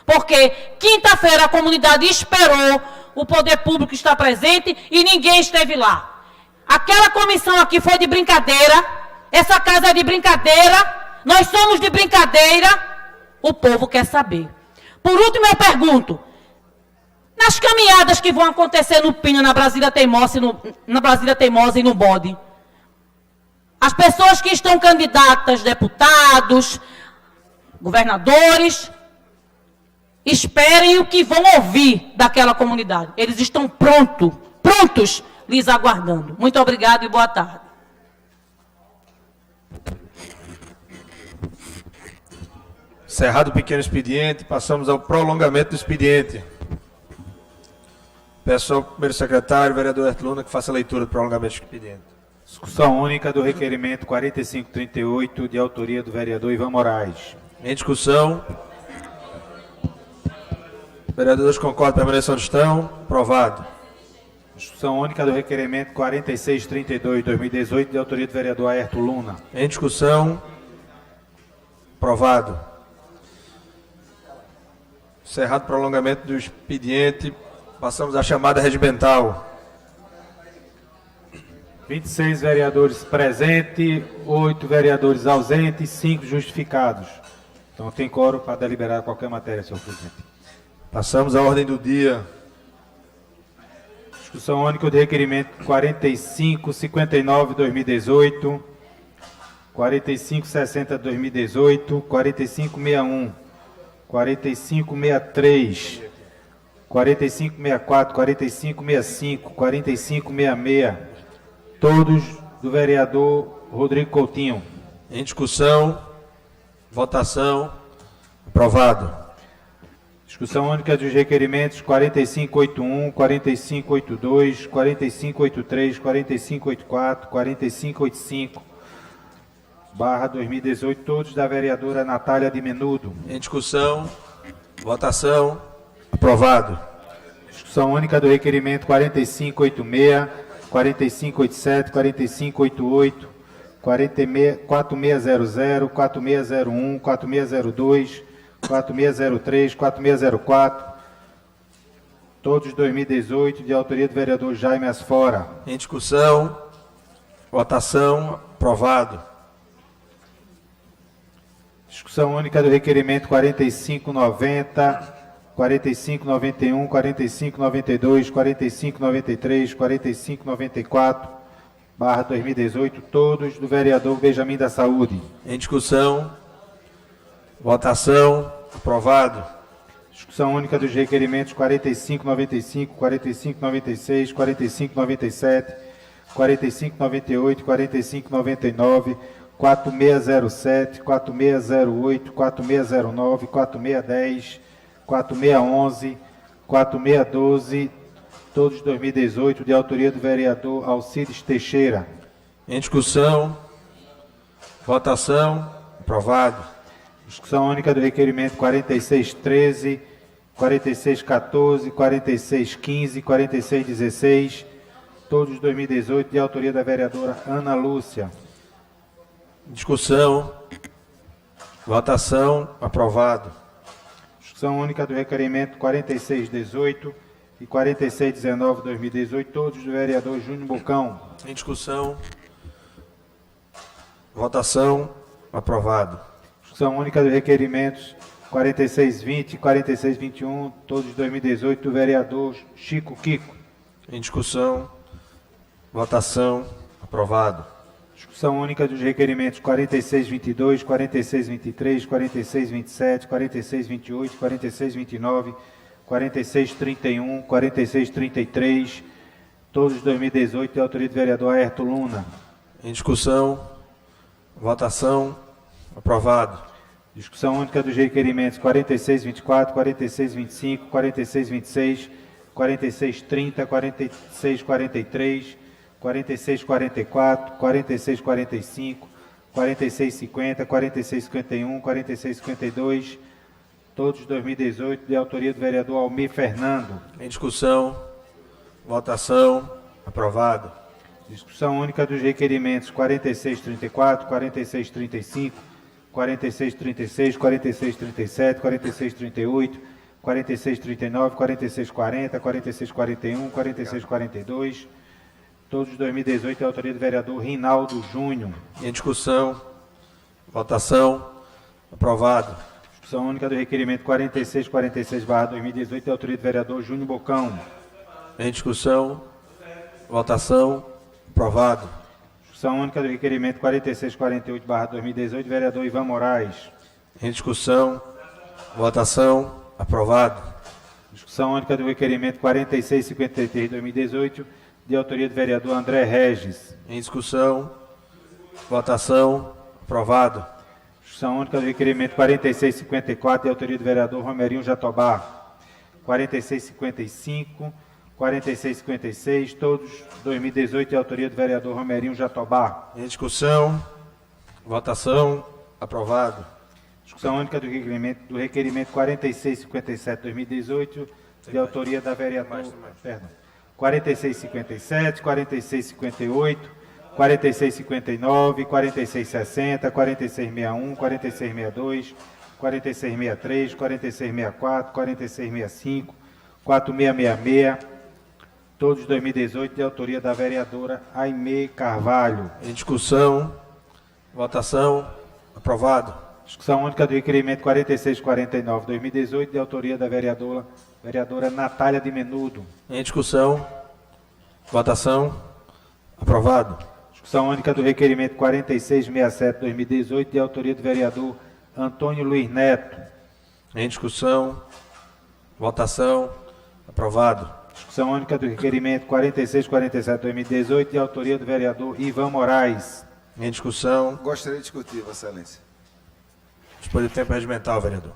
Porque quinta-feira a comunidade esperou o poder público estar presente e ninguém esteve lá. Aquela comissão aqui foi de brincadeira, essa casa é de brincadeira, nós somos de brincadeira, o povo quer saber. Por último, eu pergunto, nas caminhadas que vão acontecer no Pina, na Brasília Teimosa e no Bode, as pessoas que estão candidatas, deputados, governadores, esperem o que vão ouvir daquela comunidade. Eles estão prontos, lhes aguardando. Muito obrigado e boa tarde. Encerrado o pequeno expediente, passamos ao prolongamento do expediente. Peço ao primeiro secretário, vereador Herto Luna, que faça a leitura do prolongamento do expediente. Discussão única do requerimento 4538, de autoria do vereador Ivan Moraes. Em discussão. Vereadores concordam, permaneçam onde estão. Aprovado. Discussão única do requerimento 4632, 2018, de autoria do vereador Aerto Luna. Em discussão. Aprovado. Encerrado o prolongamento do expediente, passamos à chamada regimental. 26 vereadores presentes, 8 vereadores ausentes, 5 justificados. Então tem quórum para deliberar qualquer matéria, senhor presidente. Passamos à ordem do dia. Discussão única do requerimento 4559, 2018, 4560, 2018, 4561, 4563, 4564, 4565, 4566, todos do vereador Rodrigo Coutinho. Em discussão, votação, aprovado. Discussão única dos requerimentos 4581, 4582, 4583, 4584, 4585, /2018, todos da vereadora Natália de Menudo. Em discussão, votação, aprovado. Discussão única do requerimento 4586, 4587, 4588, 4600, 4601, 4602, 4603, 4604, todos de 2018, de autoria do vereador Jaime Asfora. Em discussão, votação, aprovado. Discussão única do requerimento 4590, 4591, 4592, 4593, 4594, /2018, todos do vereador Benjamin da Saúde. Em discussão, votação, aprovado. Discussão única dos requerimentos 4595, 4596, 4597, 4598, 4599, 4607, 4608, 4609, 4610, 4611, 4612, todos de 2018, de autoria do vereador Alcides Teixeira. Em discussão, votação, aprovado. Discussão única do requerimento 4613, 4614, 4615, 4616, todos de 2018, de autoria da vereadora Ana Lúcia. Discussão. Votação. Aprovado. Discussão única do requerimento 4618 e 4619, 2018, todos do vereador Júnior Bocão. Em discussão. Votação. Aprovado. Discussão única dos requerimentos 4620 e 4621, todos de 2018, do vereador Chico Kiko. Em discussão. Votação. Aprovado. Discussão única dos requerimentos 4622, 4623, 4627, 4628, 4629, 4631, 4633, todos de 2018, de autoria do vereador Aerto Luna. Em discussão. Votação. Aprovado. Discussão única dos requerimentos 4624, 4625, 4626, 4630, 4643, 4644, 4645, 4650, 4651, 4652, todos de 2018, de autoria do vereador Almir Fernando. Em discussão. Votação. Aprovado. Discussão única dos requerimentos 4634, 4635, 4636, 4637, 4638, 4639, 4640, 4641, 4642, todos de 2018, de autoria do vereador Rinaldo Júnior. Em discussão. Votação. Aprovado. Discussão única do requerimento 4646/2018, de autoria do vereador Júnior Bocão. Em discussão. Votação. Aprovado. Discussão única do requerimento 4648/2018, do vereador Ivan Moraes. Em discussão. Votação. Aprovado. Discussão única do requerimento 4653/2018, de autoria do vereador André Regis. Em discussão. Votação. Aprovado. Discussão única do requerimento 4654, de autoria do vereador Romerinho Jatobá. 4655, 4656, todos 2018, de autoria do vereador Romerinho Jatobá. Em discussão. Votação. Aprovado. Discussão única do requerimento 4657/2018, de autoria da vereadora... Perdão. 4657, 4658, 4659, 4660, 4661, 4662, 4663, 4664, 4665, 4666, todos de 2018, de autoria da vereadora Aimee Carvalho. Em discussão. Votação. Aprovado. Discussão única do requerimento 4649/2018, de autoria da vereadora Natália de Menudo. Em discussão. Votação. Aprovado. Discussão única do requerimento 4667/2018, de autoria do vereador Antônio Luiz Neto. Em discussão. Votação. Aprovado. Discussão única do requerimento 4647/2018, de autoria do vereador Ivan Moraes. Em discussão. Gostaria de discutir, Vossa Excelência. Dispor do tempo regimental, vereador.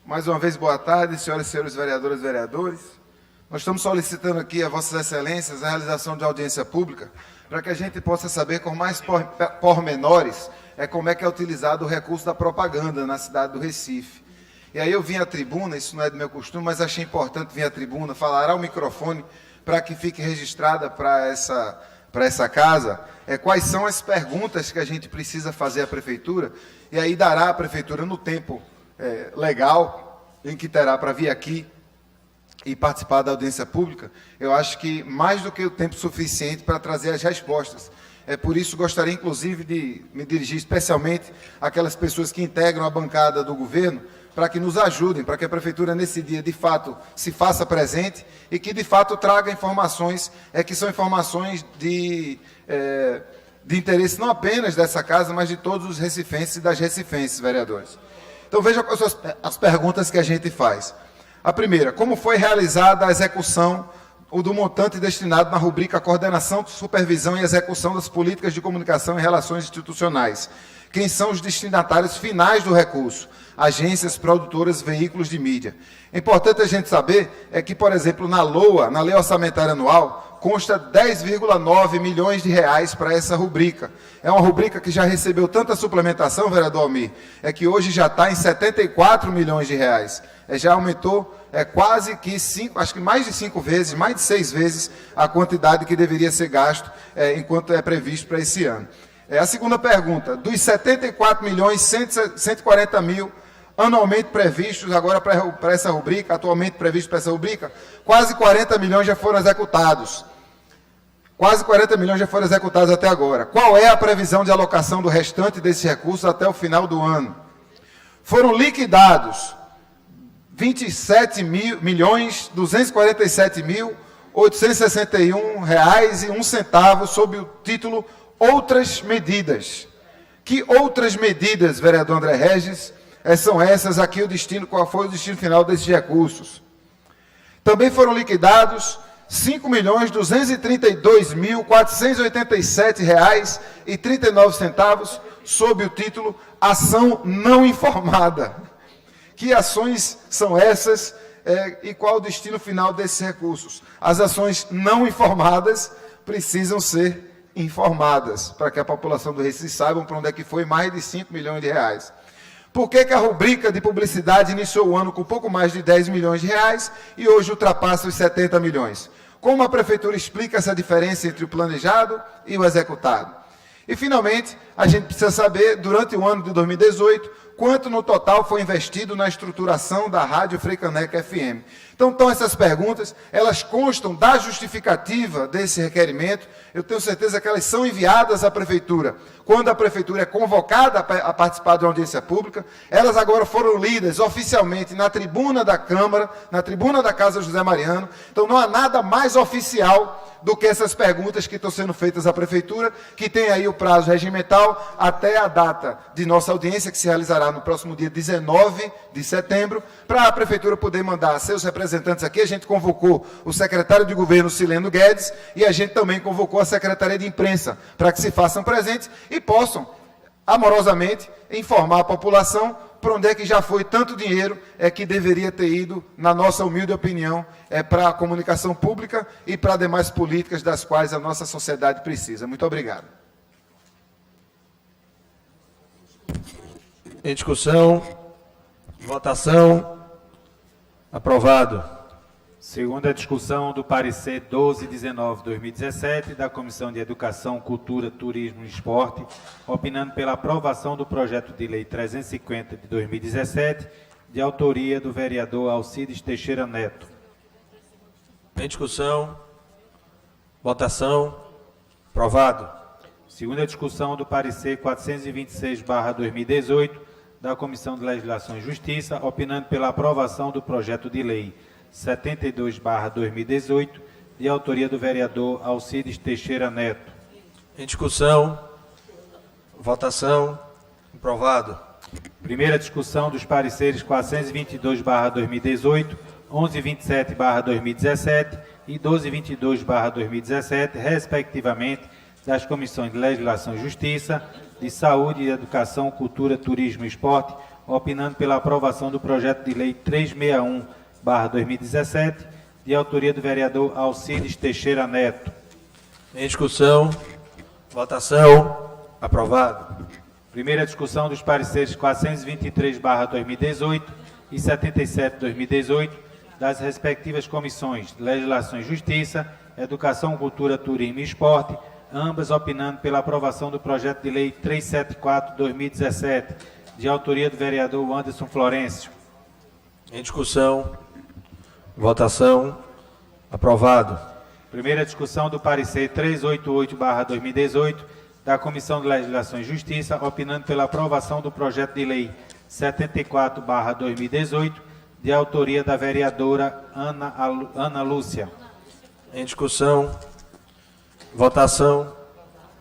Mais uma vez, boa tarde, senhoras e senhores vereadoras e vereadores. Nós estamos solicitando aqui a Vossas Excelências a realização de audiência pública para que a gente possa saber com mais pormenores como é que é utilizado o recurso da propaganda na cidade do Recife. E aí eu vim à tribuna, isso não é do meu costume, mas achei importante vir à tribuna, falar ao microfone para que fique registrada para essa casa quais são as perguntas que a gente precisa fazer à Prefeitura, e aí dará à Prefeitura no tempo legal em que terá para vir aqui e participar da audiência pública. Eu acho que mais do que o tempo suficiente para trazer as respostas. Por isso, gostaria, inclusive, de me dirigir especialmente àquelas pessoas que integram a bancada do governo, para que nos ajudem, para que a Prefeitura, nesse dia, de fato, se faça presente e que, de fato, traga informações que são informações de interesse não apenas dessa casa, mas de todos os recifenses e das recifenses, vereadores. Então, veja quais são as perguntas que a gente faz. A primeira, como foi realizada a execução o do montante destinado na rubrica Coordenação, Supervisão e Execução das Políticas de Comunicação e Relações Institucionais. Quem são os destinatários finais do recurso? Agências, produtoras, veículos de mídia. É importante a gente saber que, por exemplo, na LOA, na Lei Orçamentária Anual, consta 10,9 milhões de reais para essa rubrica. É uma rubrica que já recebeu tanta suplementação, vereador Almir, que hoje já está em 74 milhões de reais. Já aumentou quase que acho que mais de 5 vezes, mais de 6 vezes a quantidade que deveria ser gasto enquanto é previsto para esse ano. A segunda pergunta, dos 74 milhões 140 mil anualmente previstos agora para essa rubrica, atualmente previstos para essa rubrica, quase 40 milhões já foram executados. Quase 40 milhões já foram executados até agora. Qual é a previsão de alocação do restante desses recursos até o final do ano? Foram liquidados 27.247.861,01 sob o título Outras Medidas. Que outras medidas, vereador André Regis, são essas aqui o destino, qual foi o destino final desses recursos? Também foram liquidados R$ 5.232.487,39 sob o título Ação Não Informada. Que ações são essas e qual o destino final desses recursos? As ações não informadas precisam ser informadas, para que a população do Recife saiba para onde é que foi mais de 5 milhões de reais. Por que a rubrica de publicidade iniciou o ano com pouco mais de 10 milhões de reais e hoje ultrapassa os 70 milhões? Como a Prefeitura explica essa diferença entre o planejado e o executado? E, finalmente, a gente precisa saber, durante o ano de 2018, quanto no total foi investido na estruturação da Rádio Freicaneca FM. Então, essas perguntas, elas constam da justificativa desse requerimento. Eu tenho certeza que elas são enviadas à Prefeitura. Quando a Prefeitura é convocada a participar de uma audiência pública, elas agora foram lidas oficialmente na tribuna da Câmara, na tribuna da Casa José Mariano. Então, não há nada mais oficial do que essas perguntas que estão sendo feitas à Prefeitura, que tem aí o prazo regimental até a data de nossa audiência, que se realizará no próximo dia 19 de setembro, para a Prefeitura poder mandar seus representantes aqui. A gente convocou o secretário de Governo, Sileno Guedes, e a gente também convocou a Secretaria de Imprensa, para que se façam presentes e possam, amorosamente, informar a população para onde é que já foi tanto dinheiro que deveria ter ido, na nossa humilde opinião, para a comunicação pública e para demais políticas das quais a nossa sociedade precisa. Muito obrigado. Em discussão, votação, aprovado. Segunda discussão do parecer 1219/2017 da Comissão de Educação, Cultura, Turismo e Esporte, opinando pela aprovação do projeto de lei 350 de 2017, de autoria do vereador Alcides Teixeira Neto. Em discussão, votação, aprovado. Segunda discussão do parecer 426/2018 da Comissão de Legislação e Justiça, opinando pela aprovação do projeto de lei 72/2018, de autoria do vereador Alcides Teixeira Neto. Em discussão, votação, aprovado. Primeira discussão dos pareceres 422/2018, 1127/2017 e 1222/2017, respectivamente, das Comissões de Legislação e Justiça, de Saúde e Educação, Cultura, Turismo e Esporte, opinando pela aprovação do projeto de lei 361/2017, de autoria do vereador Alcides Teixeira Neto. Em discussão, votação, aprovado. Primeira discussão dos pareceres 423/2018 e 77/2018, das respectivas comissões de Legislação e Justiça, Educação, Cultura, Turismo e Esporte, ambas opinando pela aprovação do projeto de lei 374/2017, de autoria do vereador Anderson Florencio. Em discussão, votação, aprovado. Primeira discussão do parecer 388/2018 da Comissão de Legislação e Justiça, opinando pela aprovação do projeto de lei 74/2018, de autoria da vereadora Ana Lúcia. Em discussão, votação,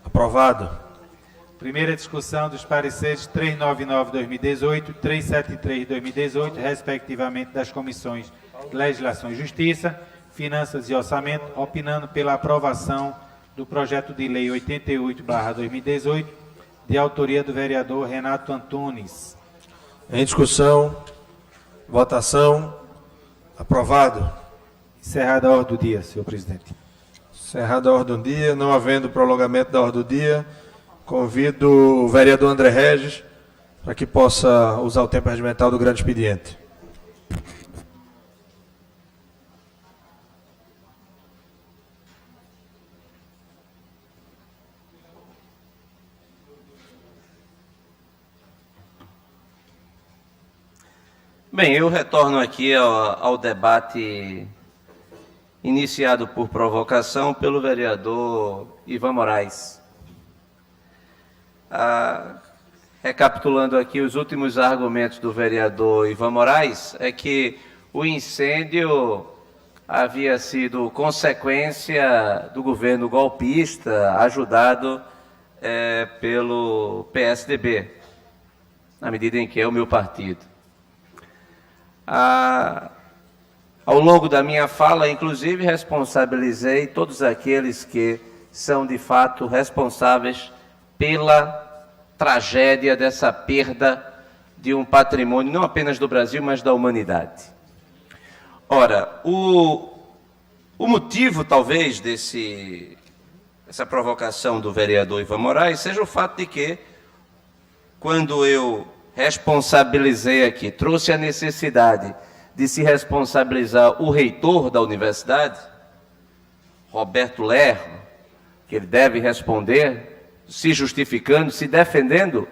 aprovado. Primeira discussão dos pareceres 399/2018 e 373/2018, respectivamente, das Comissões de Legislação e Justiça, Finanças e Orçamento, opinando pela aprovação do projeto de lei 88/2018, de autoria do vereador Renato Antunes. Em discussão, votação, aprovado. Encerrada a ordem do dia, senhor presidente. Encerrada a ordem do dia, não havendo prolongamento da ordem do dia, convido o vereador André Regis para que possa usar o tempo regimental do grande expediente. Bem, eu retorno aqui ao debate iniciado por provocação pelo vereador Ivan Moraes. Recapitulando aqui os últimos argumentos do vereador Ivan Moraes, é que o incêndio havia sido consequência do governo golpista, ajudado pelo PSDB, na medida em que é o meu partido. Ao longo da minha fala, inclusive, responsabilizei todos aqueles que são, de fato, responsáveis pela tragédia dessa perda de um patrimônio, não apenas do Brasil, mas da humanidade. Ora, o motivo, talvez, dessa provocação do vereador Ivan Moraes seja o fato de que, quando eu responsabilizei aqui, trouxe a necessidade de se responsabilizar o reitor da universidade, Roberto Lerro, que ele deve responder, se justificando, se defendendo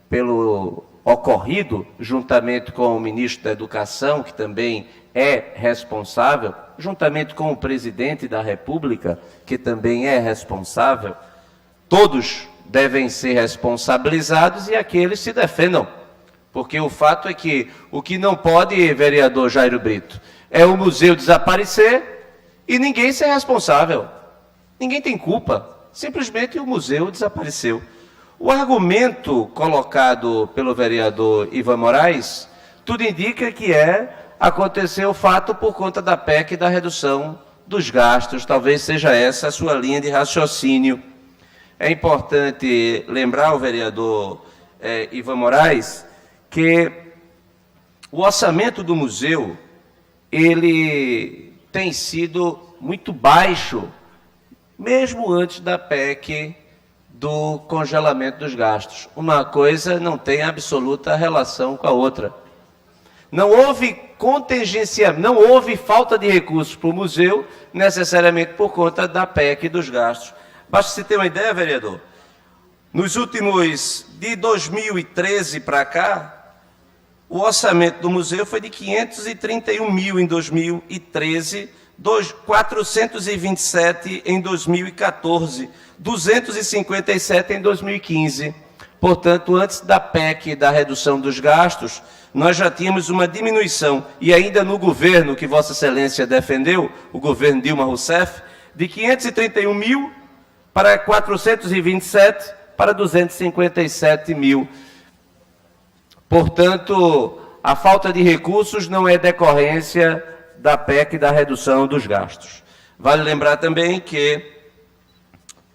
pelo ocorrido, juntamente com o ministro da Educação, que também é responsável, juntamente com o presidente da República, que também é responsável. Todos devem ser responsabilizados e aqueles se defendam. Porque o fato é que o que não pode, vereador Jairo Brito, é o museu desaparecer e ninguém ser responsável. Ninguém tem culpa, simplesmente o museu desapareceu. O argumento colocado pelo vereador Ivan Moraes, tudo indica que aconteceu o fato por conta da PEC e da redução dos gastos, talvez seja essa a sua linha de raciocínio. É importante lembrar ao vereador Ivan Moraes que o orçamento do museu, ele tem sido muito baixo, mesmo antes da PEC do congelamento dos gastos. Uma coisa não tem absoluta relação com a outra. Não houve contingenciamento, não houve falta de recursos para o museu, necessariamente por conta da PEC dos gastos. Basta você ter uma ideia, vereador. Nos últimos, de 2013 para cá, o orçamento do museu foi de 531 mil em 2013, 427 em 2014, 257 em 2015. Portanto, antes da PEC da redução dos gastos, nós já tínhamos uma diminuição, e ainda no governo que Vossa Excelência defendeu, o governo Dilma Rousseff, de 531 mil para 427 para 257 mil. Portanto, a falta de recursos não é decorrência da PEC da redução dos gastos. Vale lembrar também que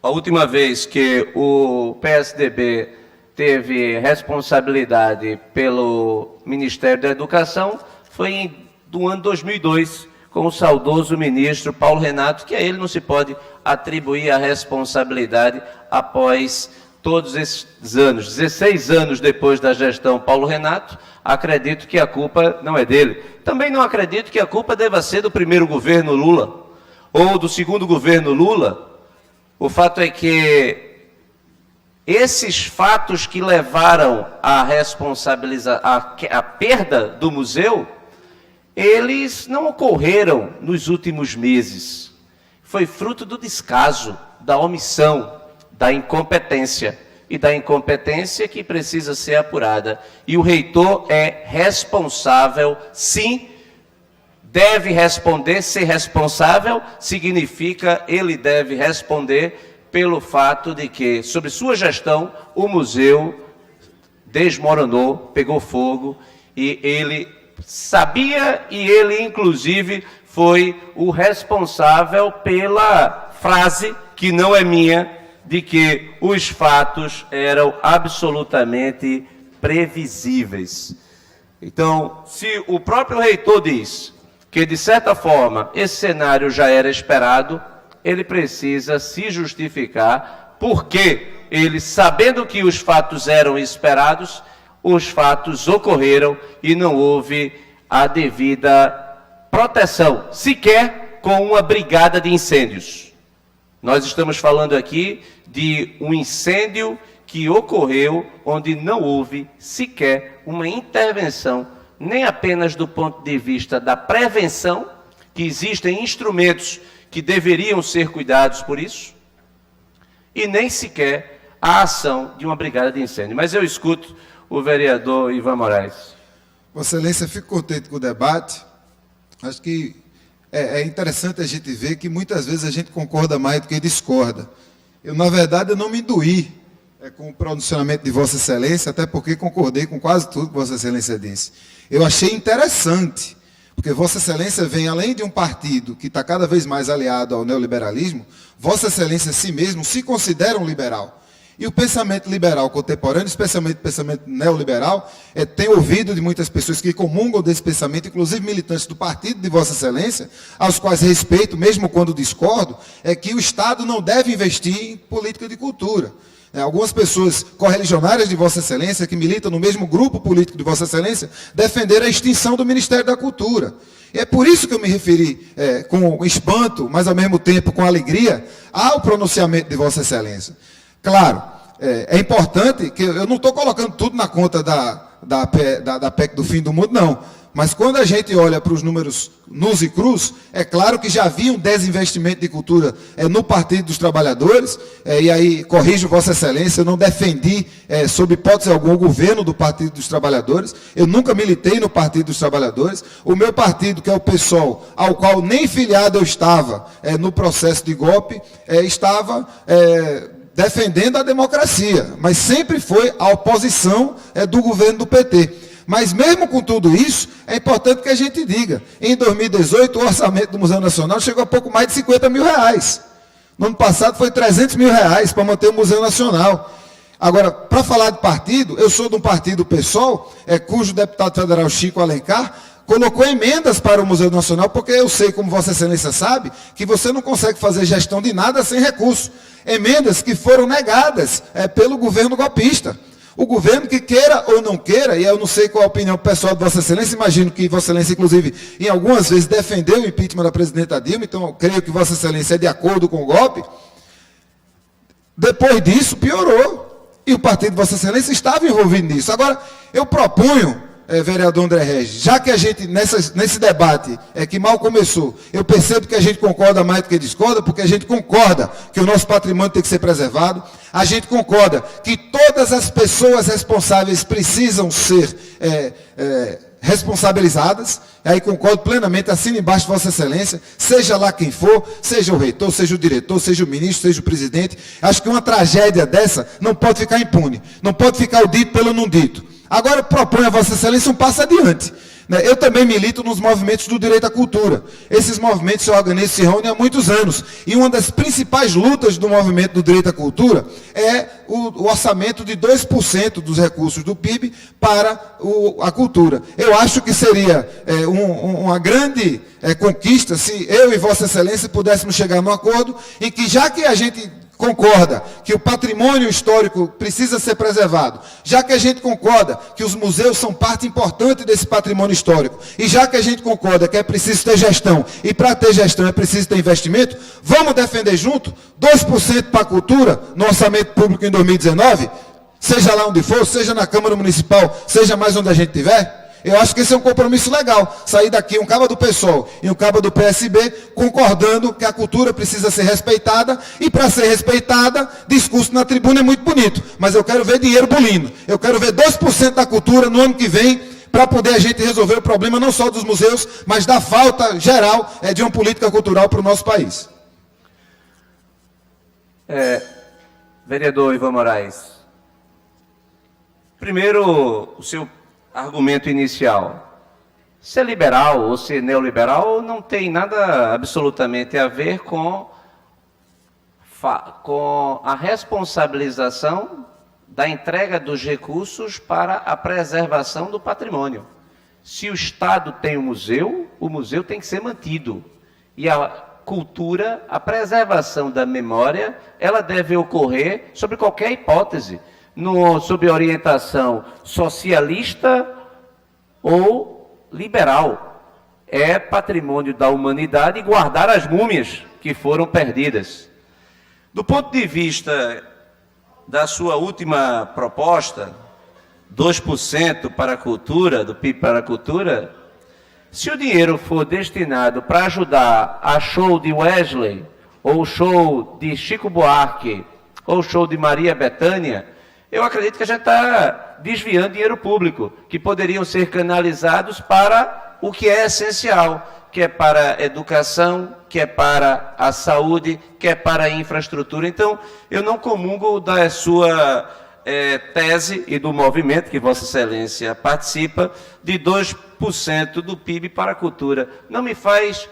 a última vez que o PSDB teve responsabilidade pelo Ministério da Educação foi no ano 2002, com o saudoso ministro Paulo Renato, que a ele não se pode atribuir a responsabilidade após todos esses anos. 16 anos depois da gestão Paulo Renato, acredito que a culpa não é dele. Também não acredito que a culpa deva ser do primeiro governo Lula ou do segundo governo Lula. O fato é que esses fatos que levaram a responsabilizar a perda do museu, eles não ocorreram nos últimos meses. Foi fruto do descaso, da omissão, da incompetência, e da incompetência que precisa ser apurada. E o reitor é responsável, sim, deve responder. Ser responsável significa ele deve responder pelo fato de que, sob sua gestão, o museu desmoronou, pegou fogo, e ele sabia, e ele, inclusive, foi o responsável pela frase, que não é minha, de que os fatos eram absolutamente previsíveis. Então, se o próprio reitor diz que, de certa forma, esse cenário já era esperado, ele precisa se justificar porque ele, sabendo que os fatos eram esperados, os fatos ocorreram e não houve a devida proteção, sequer com uma brigada de incêndios. Nós estamos falando aqui de um incêndio que ocorreu onde não houve sequer uma intervenção, nem apenas do ponto de vista da prevenção, que existem instrumentos que deveriam ser cuidados por isso, e nem sequer a ação de uma brigada de incêndio. Mas eu escuto o vereador Ivan Moraes. Vossa Excelência, fico contente com o debate. Acho que é interessante a gente ver que muitas vezes a gente concorda mais do que discorda. Na verdade, eu não me doí com o pronunciamento de Vossa Excelência, até porque concordei com quase tudo que Vossa Excelência disse. Eu achei interessante, porque Vossa Excelência vem, além de um partido que está cada vez mais aliado ao neoliberalismo, Vossa Excelência si mesmo se considera um liberal. E o pensamento liberal contemporâneo, especialmente o pensamento neoliberal, tem ouvido de muitas pessoas que comungam desse pensamento, inclusive militantes do partido de Vossa Excelência, aos quais respeito, mesmo quando discordo, é que o Estado não deve investir em política de cultura. Algumas pessoas correligionárias de Vossa Excelência, que militam no mesmo grupo político de Vossa Excelência, defenderam a extinção do Ministério da Cultura. E é por isso que eu me referi com espanto, mas ao mesmo tempo com alegria, ao pronunciamento de Vossa Excelência. Claro, é importante que eu não estou colocando tudo na conta da PEC do fim do mundo, não. Mas quando a gente olha para os números nus e crus, é claro que já havia um desinvestimento de cultura no Partido dos Trabalhadores, e aí, corrijo Vossa Excelência, eu não defendi, sob hipótese alguma, o governo do Partido dos Trabalhadores, eu nunca militei no Partido dos Trabalhadores, o meu partido, que é o PSOL, ao qual nem filiado eu estava no processo de golpe, estava defendendo a democracia, mas sempre foi a oposição do governo do PT. Mas mesmo com tudo isso, é importante que a gente diga, em 2018 o orçamento do Museu Nacional chegou a pouco mais de 50 mil reais. No ano passado foi 300 mil reais para manter o Museu Nacional. Agora, para falar de partido, eu sou de um partido PSOL, cujo deputado federal Chico Alencar colocou emendas para o Museu Nacional, porque eu sei, como Vossa Excelência sabe, que você não consegue fazer gestão de nada sem recurso. Emendas que foram negadas pelo governo golpista. O governo que queira ou não queira, e eu não sei qual a opinião pessoal de Vossa Excelência, imagino que Vossa Excelência, inclusive, em algumas vezes defendeu o impeachment da presidenta Dilma, então eu creio que Vossa Excelência é de acordo com o golpe. Depois disso, piorou. E o partido de Vossa Excelência estava envolvido nisso. Agora, eu proponho, vereador André Regis, já que a gente, nesse debate que mal começou, eu percebo que a gente concorda mais do que discorda, porque a gente concorda que o nosso patrimônio tem que ser preservado, a gente concorda que todas as pessoas responsáveis precisam ser responsabilizadas, aí concordo plenamente, assino embaixo de Vossa Excelência, seja lá quem for, seja o reitor, seja o diretor, seja o ministro, seja o presidente, acho que uma tragédia dessa não pode ficar impune, não pode ficar o dito pelo não dito. Agora proponho a Vossa Excelência um passo adiante. Eu também milito nos movimentos do direito à cultura. Esses movimentos se organizam e se reúnem há muitos anos. E uma das principais lutas do movimento do direito à cultura é o orçamento de 2% dos recursos do PIB para a cultura. Eu acho que seria uma grande conquista se eu e Vossa Excelência pudéssemos chegar num acordo em que, já que a gente concorda que o patrimônio histórico precisa ser preservado, já que a gente concorda que os museus são parte importante desse patrimônio histórico, e já que a gente concorda que é preciso ter gestão, e para ter gestão é preciso ter investimento, vamos defender junto 2% para a cultura no orçamento público em 2019, seja lá onde for, seja na Câmara Municipal, seja mais onde a gente estiver. Eu acho que esse é um compromisso legal, sair daqui um cabo do PSOL e um cabo do PSB, concordando que a cultura precisa ser respeitada, e para ser respeitada, discurso na tribuna é muito bonito, mas eu quero ver dinheiro bulindo, eu quero ver 2% da cultura no ano que vem, para poder a gente resolver o problema não só dos museus, mas da falta geral de uma política cultural para o nosso país. Vereador Ivan Moraes, primeiro, o seu argumento inicial. Ser liberal ou ser neoliberal não tem nada absolutamente a ver com a responsabilização da entrega dos recursos para a preservação do patrimônio. Se o Estado tem o museu tem que ser mantido. E a cultura, a preservação da memória, ela deve ocorrer sobre qualquer hipótese, sob orientação socialista ou liberal. É patrimônio da humanidade guardar as múmias que foram perdidas. Do ponto de vista da sua última proposta, 2% para a cultura, do PIB para a cultura, se o dinheiro for destinado para ajudar a show de Wesley, ou show de Chico Buarque, ou show de Maria Bethânia, eu acredito que a gente está desviando dinheiro público, que poderiam ser canalizados para o que é essencial, que é para a educação, que é para a saúde, que é para a infraestrutura. Então, eu não comungo da sua tese e do movimento que Vossa Excelência participa, de 2% do PIB para a cultura. Não me faz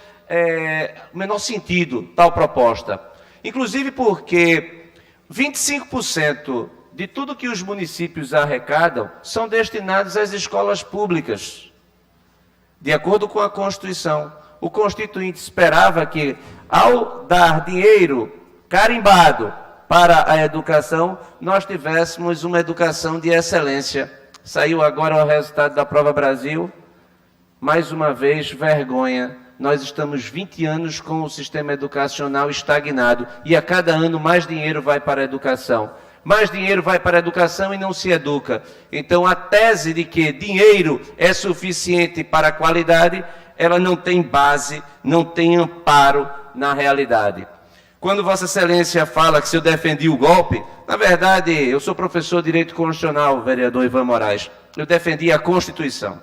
o menor sentido tal proposta. Inclusive porque 25% de tudo que os municípios arrecadam são destinados às escolas públicas. De acordo com a Constituição, o Constituinte esperava que, ao dar dinheiro carimbado para a educação, nós tivéssemos uma educação de excelência. Saiu agora o resultado da Prova Brasil. Mais uma vez, vergonha. Nós estamos 20 anos com o sistema educacional estagnado e a cada ano mais dinheiro vai para a educação. Mais dinheiro vai para a educação e não se educa. Então, a tese de que dinheiro é suficiente para a qualidade, ela não tem base, não tem amparo na realidade. Quando Vossa Excelência fala que se eu defendi o golpe, na verdade, eu sou professor de Direito Constitucional, vereador Ivan Moraes. Eu defendi a Constituição.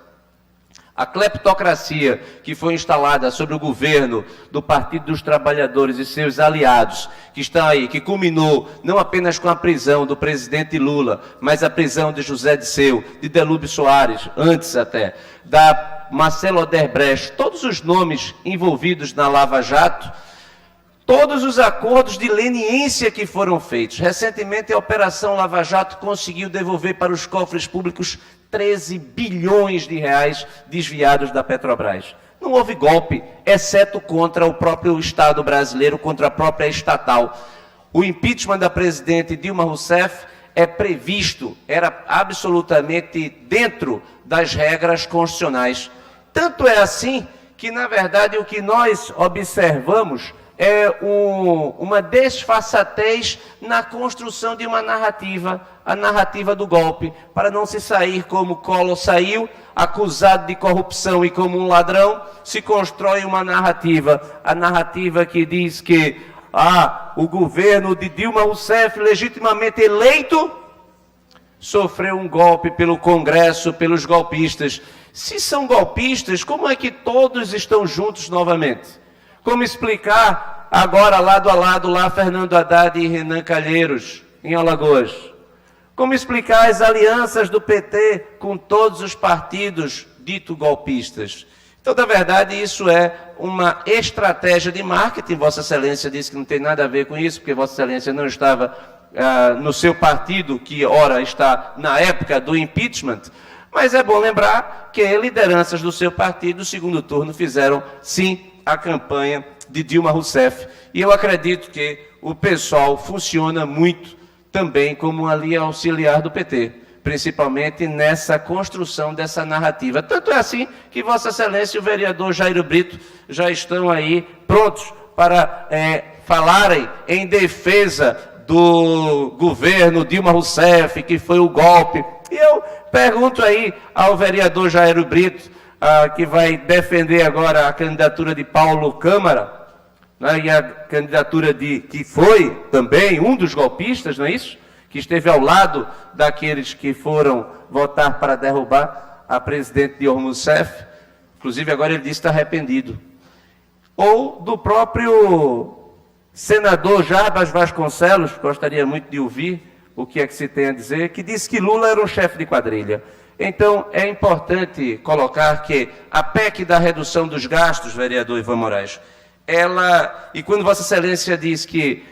A cleptocracia que foi instalada sobre o governo do Partido dos Trabalhadores e seus aliados, que está aí, que culminou não apenas com a prisão do presidente Lula, mas a prisão de José Disseu, de Delúbio Soares, antes até, da Marcelo Odebrecht, todos os nomes envolvidos na Lava Jato, todos os acordos de leniência que foram feitos. Recentemente, a Operação Lava Jato conseguiu devolver para os cofres públicos 13 bilhões de reais desviados da Petrobras. Não houve golpe, exceto contra o próprio Estado brasileiro, contra a própria estatal. O impeachment da presidente Dilma Rousseff é previsto, era absolutamente dentro das regras constitucionais. Tanto é assim que, na verdade, o que nós observamos é uma desfaçatez na construção de uma narrativa, a narrativa do golpe, para não se sair como Collor saiu, acusado de corrupção e como um ladrão, se constrói uma narrativa, a narrativa que diz que o governo de Dilma Rousseff, legitimamente eleito, sofreu um golpe pelo Congresso, pelos golpistas. Se são golpistas, como é que todos estão juntos novamente? Como explicar agora, lado a lado, lá Fernando Haddad e Renan Calheiros, em Alagoas? Como explicar as alianças do PT com todos os partidos dito golpistas? Então, na verdade, isso é uma estratégia de marketing. Vossa Excelência disse que não tem nada a ver com isso, porque Vossa Excelência não estava no seu partido, que ora está na época do impeachment. Mas é bom lembrar que lideranças do seu partido, no segundo turno, fizeram, sim, a campanha de Dilma Rousseff. E eu acredito que o PSOL funciona muito também como uma linha auxiliar do PT, principalmente nessa construção dessa narrativa. Tanto é assim que Vossa Excelência e o vereador Jairo Brito já estão aí prontos para falarem em defesa do governo Dilma Rousseff, que foi o golpe. E eu pergunto aí ao vereador Jairo Brito, que vai defender agora a candidatura de Paulo Câmara, né, e a candidatura que foi também um dos golpistas, não é isso? Que esteve ao lado daqueles que foram votar para derrubar a presidente Dilma Rousseff. Inclusive, agora ele disse que está arrependido. Ou do próprio senador Jarbas Vasconcelos, gostaria muito de ouvir o que é que se tem a dizer, que disse que Lula era um chefe de quadrilha. Então, é importante colocar que a PEC da redução dos gastos, vereador Ivan Moraes, e quando Vossa Excelência diz que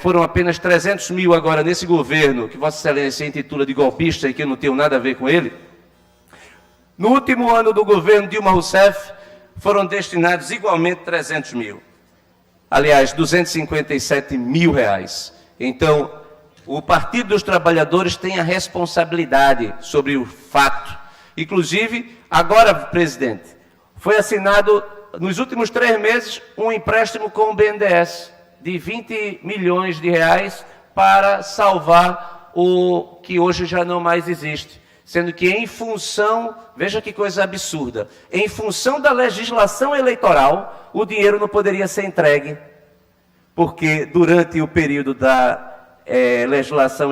foram apenas 300 mil agora nesse governo, que Vossa Excelência intitula de golpista e que eu não tenho nada a ver com ele, no último ano do governo Dilma Rousseff, foram destinados igualmente 300 mil. Aliás, 257 mil reais. Então, o Partido dos Trabalhadores tem a responsabilidade sobre o fato. Inclusive, agora, presidente, foi assinado, nos últimos 3 meses, um empréstimo com o BNDES de 20 milhões de reais para salvar o que hoje já não mais existe. Sendo que em função, veja que coisa absurda, em função da legislação eleitoral, o dinheiro não poderia ser entregue, porque durante o período da legislação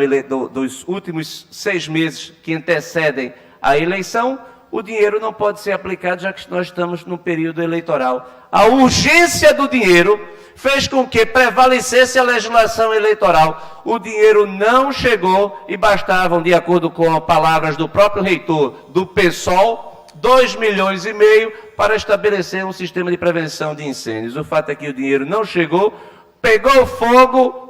dos últimos 6 meses que antecedem a eleição, o dinheiro não pode ser aplicado, já que nós estamos no período eleitoral. A urgência do dinheiro fez com que prevalecesse a legislação eleitoral. O dinheiro não chegou e bastavam, de acordo com as palavras do próprio reitor do PSOL, 2,5 milhões para estabelecer um sistema de prevenção de incêndios. O fato é que o dinheiro não chegou, pegou fogo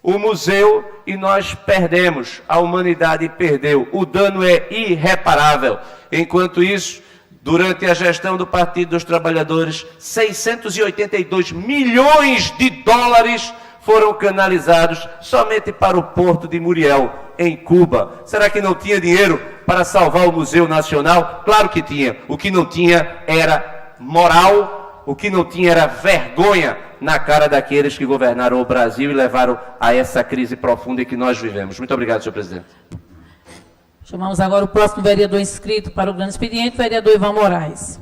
o museu e nós perdemos, a humanidade perdeu. O dano é irreparável. Enquanto isso, durante a gestão do Partido dos Trabalhadores, 682 milhões de dólares foram canalizados somente para o Porto de Muriel, em Cuba. Será que não tinha dinheiro para salvar o Museu Nacional? Claro que tinha. O que não tinha era moral, o que não tinha era vergonha na cara daqueles que governaram o Brasil e levaram a essa crise profunda em que nós vivemos. Muito obrigado, senhor presidente. Chamamos agora o próximo vereador inscrito para o grande expediente, vereador Ivan Moraes.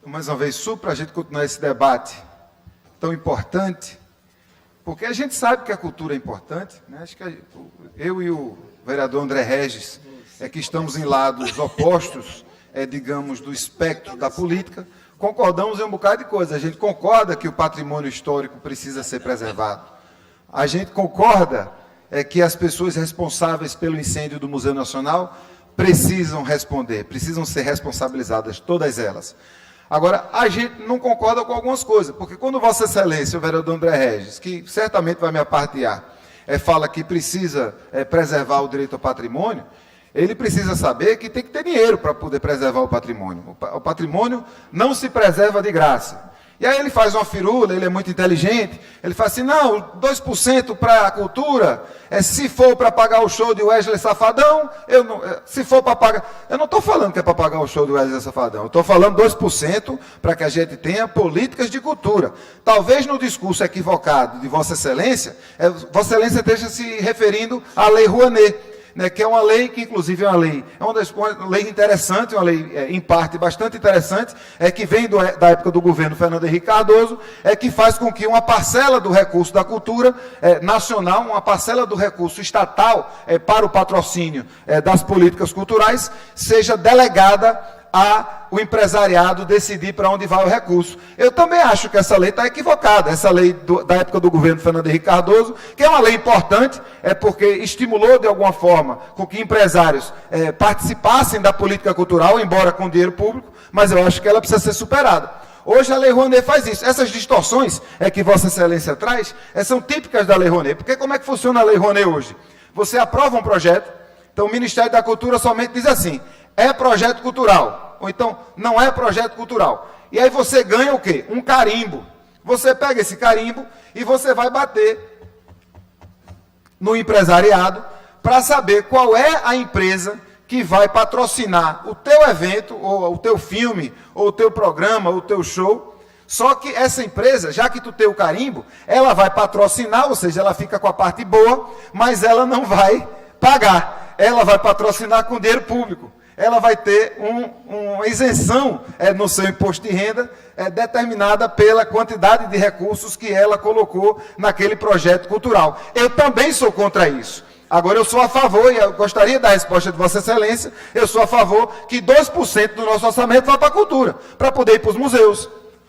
Mais uma vez, para a gente continuar esse debate tão importante, porque a gente sabe que a cultura é importante, né? Acho que eu e o vereador André Regis que estamos em lados opostos, digamos, do espectro da política, concordamos em um bocado de coisa. A gente concorda que o patrimônio histórico precisa ser preservado. A gente concorda que as pessoas responsáveis pelo incêndio do Museu Nacional precisam responder, precisam ser responsabilizadas, todas elas. Agora, a gente não concorda com algumas coisas, porque quando Vossa Excelência, o vereador André Regis, que certamente vai me apartear, fala que precisa preservar o direito ao patrimônio, ele precisa saber que tem que ter dinheiro para poder preservar o patrimônio. O patrimônio não se preserva de graça. E aí ele faz uma firula, ele é muito inteligente, ele fala assim, não, 2% para a cultura, se for para pagar o show de Wesley Safadão, se for para pagar... Eu não estou falando que é para pagar o show de Wesley Safadão, eu estou falando 2% para que a gente tenha políticas de cultura. Talvez no discurso equivocado de Vossa Excelência esteja se referindo à Lei Rouanet, né, que é uma lei que, inclusive, uma lei interessante, uma lei, em parte, bastante interessante, que vem da época do governo Fernando Henrique Cardoso, que faz com que uma parcela do recurso da cultura nacional, uma parcela do recurso estatal para o patrocínio das políticas culturais, seja delegada ao empresariado decidir para onde vai o recurso. Eu também acho que essa lei está equivocada, essa lei da época do governo Fernando Henrique Cardoso, que é uma lei importante, porque estimulou de alguma forma com que empresários participassem da política cultural, embora com dinheiro público, mas eu acho que ela precisa ser superada. Hoje a Lei Rouanet faz isso. Essas distorções que Vossa Excelência traz são típicas da Lei Rouanet. Porque como é que funciona a Lei Rouanet hoje? Você aprova um projeto, então o Ministério da Cultura somente diz assim, é projeto cultural, ou então não é projeto cultural. E aí você ganha o quê? Um carimbo. Você pega esse carimbo e você vai bater no empresariado para saber qual é a empresa que vai patrocinar o teu evento, ou o teu filme, ou o teu programa, ou o teu show. Só que essa empresa, já que tu tem o carimbo, ela vai patrocinar, ou seja, ela fica com a parte boa, mas ela não vai pagar. Ela vai patrocinar com dinheiro público. Ela vai ter uma isenção no seu imposto de renda determinada pela quantidade de recursos que ela colocou naquele projeto cultural. Eu também sou contra isso. Agora, eu sou a favor, e eu gostaria da resposta de Vossa Excelência, eu sou a favor que 2% do nosso orçamento vá para a cultura, para poder ir para os museus,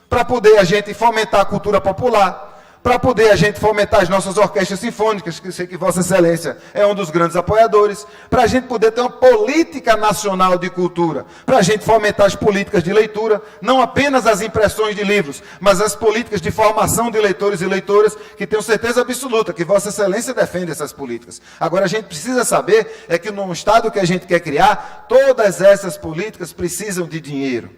para poder a gente fomentar a cultura popular, para poder a gente fomentar as nossas orquestras sinfônicas, que eu sei que Vossa Excelência é um dos grandes apoiadores, para a gente poder ter uma política nacional de cultura, para a gente fomentar as políticas de leitura, não apenas as impressões de livros, mas as políticas de formação de leitores e leitoras, que tenho certeza absoluta que Vossa Excelência defende essas políticas. Agora, a gente precisa saber que no Estado que a gente quer criar, todas essas políticas precisam de dinheiro.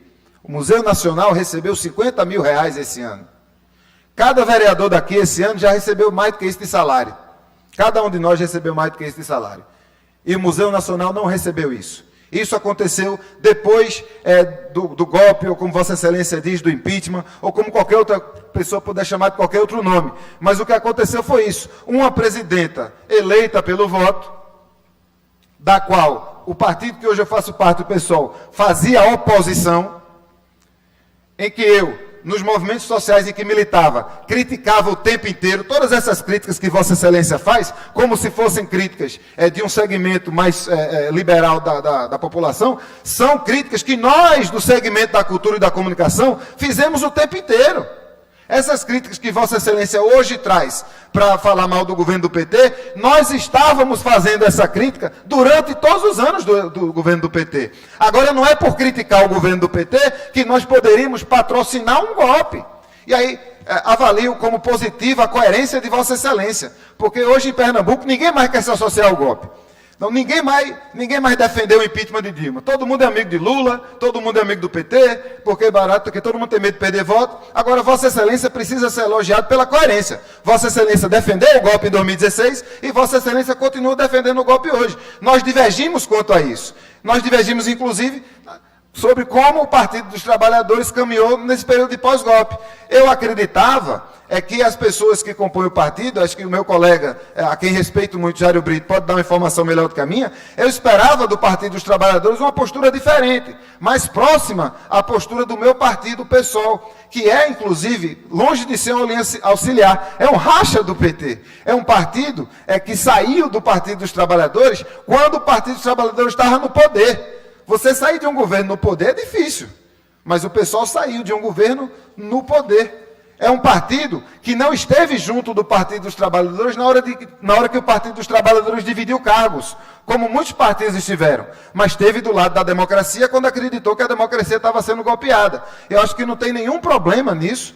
O Museu Nacional recebeu 50 mil reais esse ano. Cada vereador daqui esse ano já recebeu mais do que isso de salário. Cada um de nós recebeu mais do que isso de salário. E o Museu Nacional não recebeu isso. Isso aconteceu depois do golpe, ou como Vossa Excelência diz, do impeachment, ou como qualquer outra pessoa puder chamar de qualquer outro nome. Mas o que aconteceu foi isso. Uma presidenta eleita pelo voto, da qual o partido que hoje eu faço parte, o PSOL, fazia oposição, em que eu, nos movimentos sociais em que militava, criticava o tempo inteiro, todas essas críticas que Vossa Excelência faz, como se fossem críticas de um segmento mais liberal da população, são críticas que nós, do segmento da cultura e da comunicação, fizemos o tempo inteiro. Essas críticas que Vossa Excelência hoje traz para falar mal do governo do PT, nós estávamos fazendo essa crítica durante todos os anos do governo do PT. Agora, não é por criticar o governo do PT que nós poderíamos patrocinar um golpe. E aí, avalio como positiva a coerência de Vossa Excelência, porque hoje em Pernambuco ninguém mais quer se associar ao golpe. Então, ninguém mais defendeu o impeachment de Dilma. Todo mundo é amigo de Lula, todo mundo é amigo do PT, porque é barato, porque todo mundo tem medo de perder voto. Agora, Vossa Excelência precisa ser elogiado pela coerência. Vossa Excelência defendeu o golpe em 2016 e Vossa Excelência continua defendendo o golpe hoje. Nós divergimos quanto a isso. Nós divergimos, inclusive, sobre como o Partido dos Trabalhadores caminhou nesse período de pós-golpe. Eu acreditava que as pessoas que compõem o partido, acho que o meu colega, a quem respeito muito, Jairo Brito, pode dar uma informação melhor do que a minha, eu esperava do Partido dos Trabalhadores uma postura diferente, mais próxima à postura do meu partido, o PSOL, que é, inclusive, longe de ser um auxiliar, é um racha do PT. É um partido que saiu do Partido dos Trabalhadores quando o Partido dos Trabalhadores estava no poder. Você sair de um governo no poder é difícil, mas o PSOL saiu de um governo no poder. É um partido que não esteve junto do Partido dos Trabalhadores na hora que o Partido dos Trabalhadores dividiu cargos, como muitos partidos estiveram, mas esteve do lado da democracia quando acreditou que a democracia estava sendo golpeada. Eu acho que não tem nenhum problema nisso.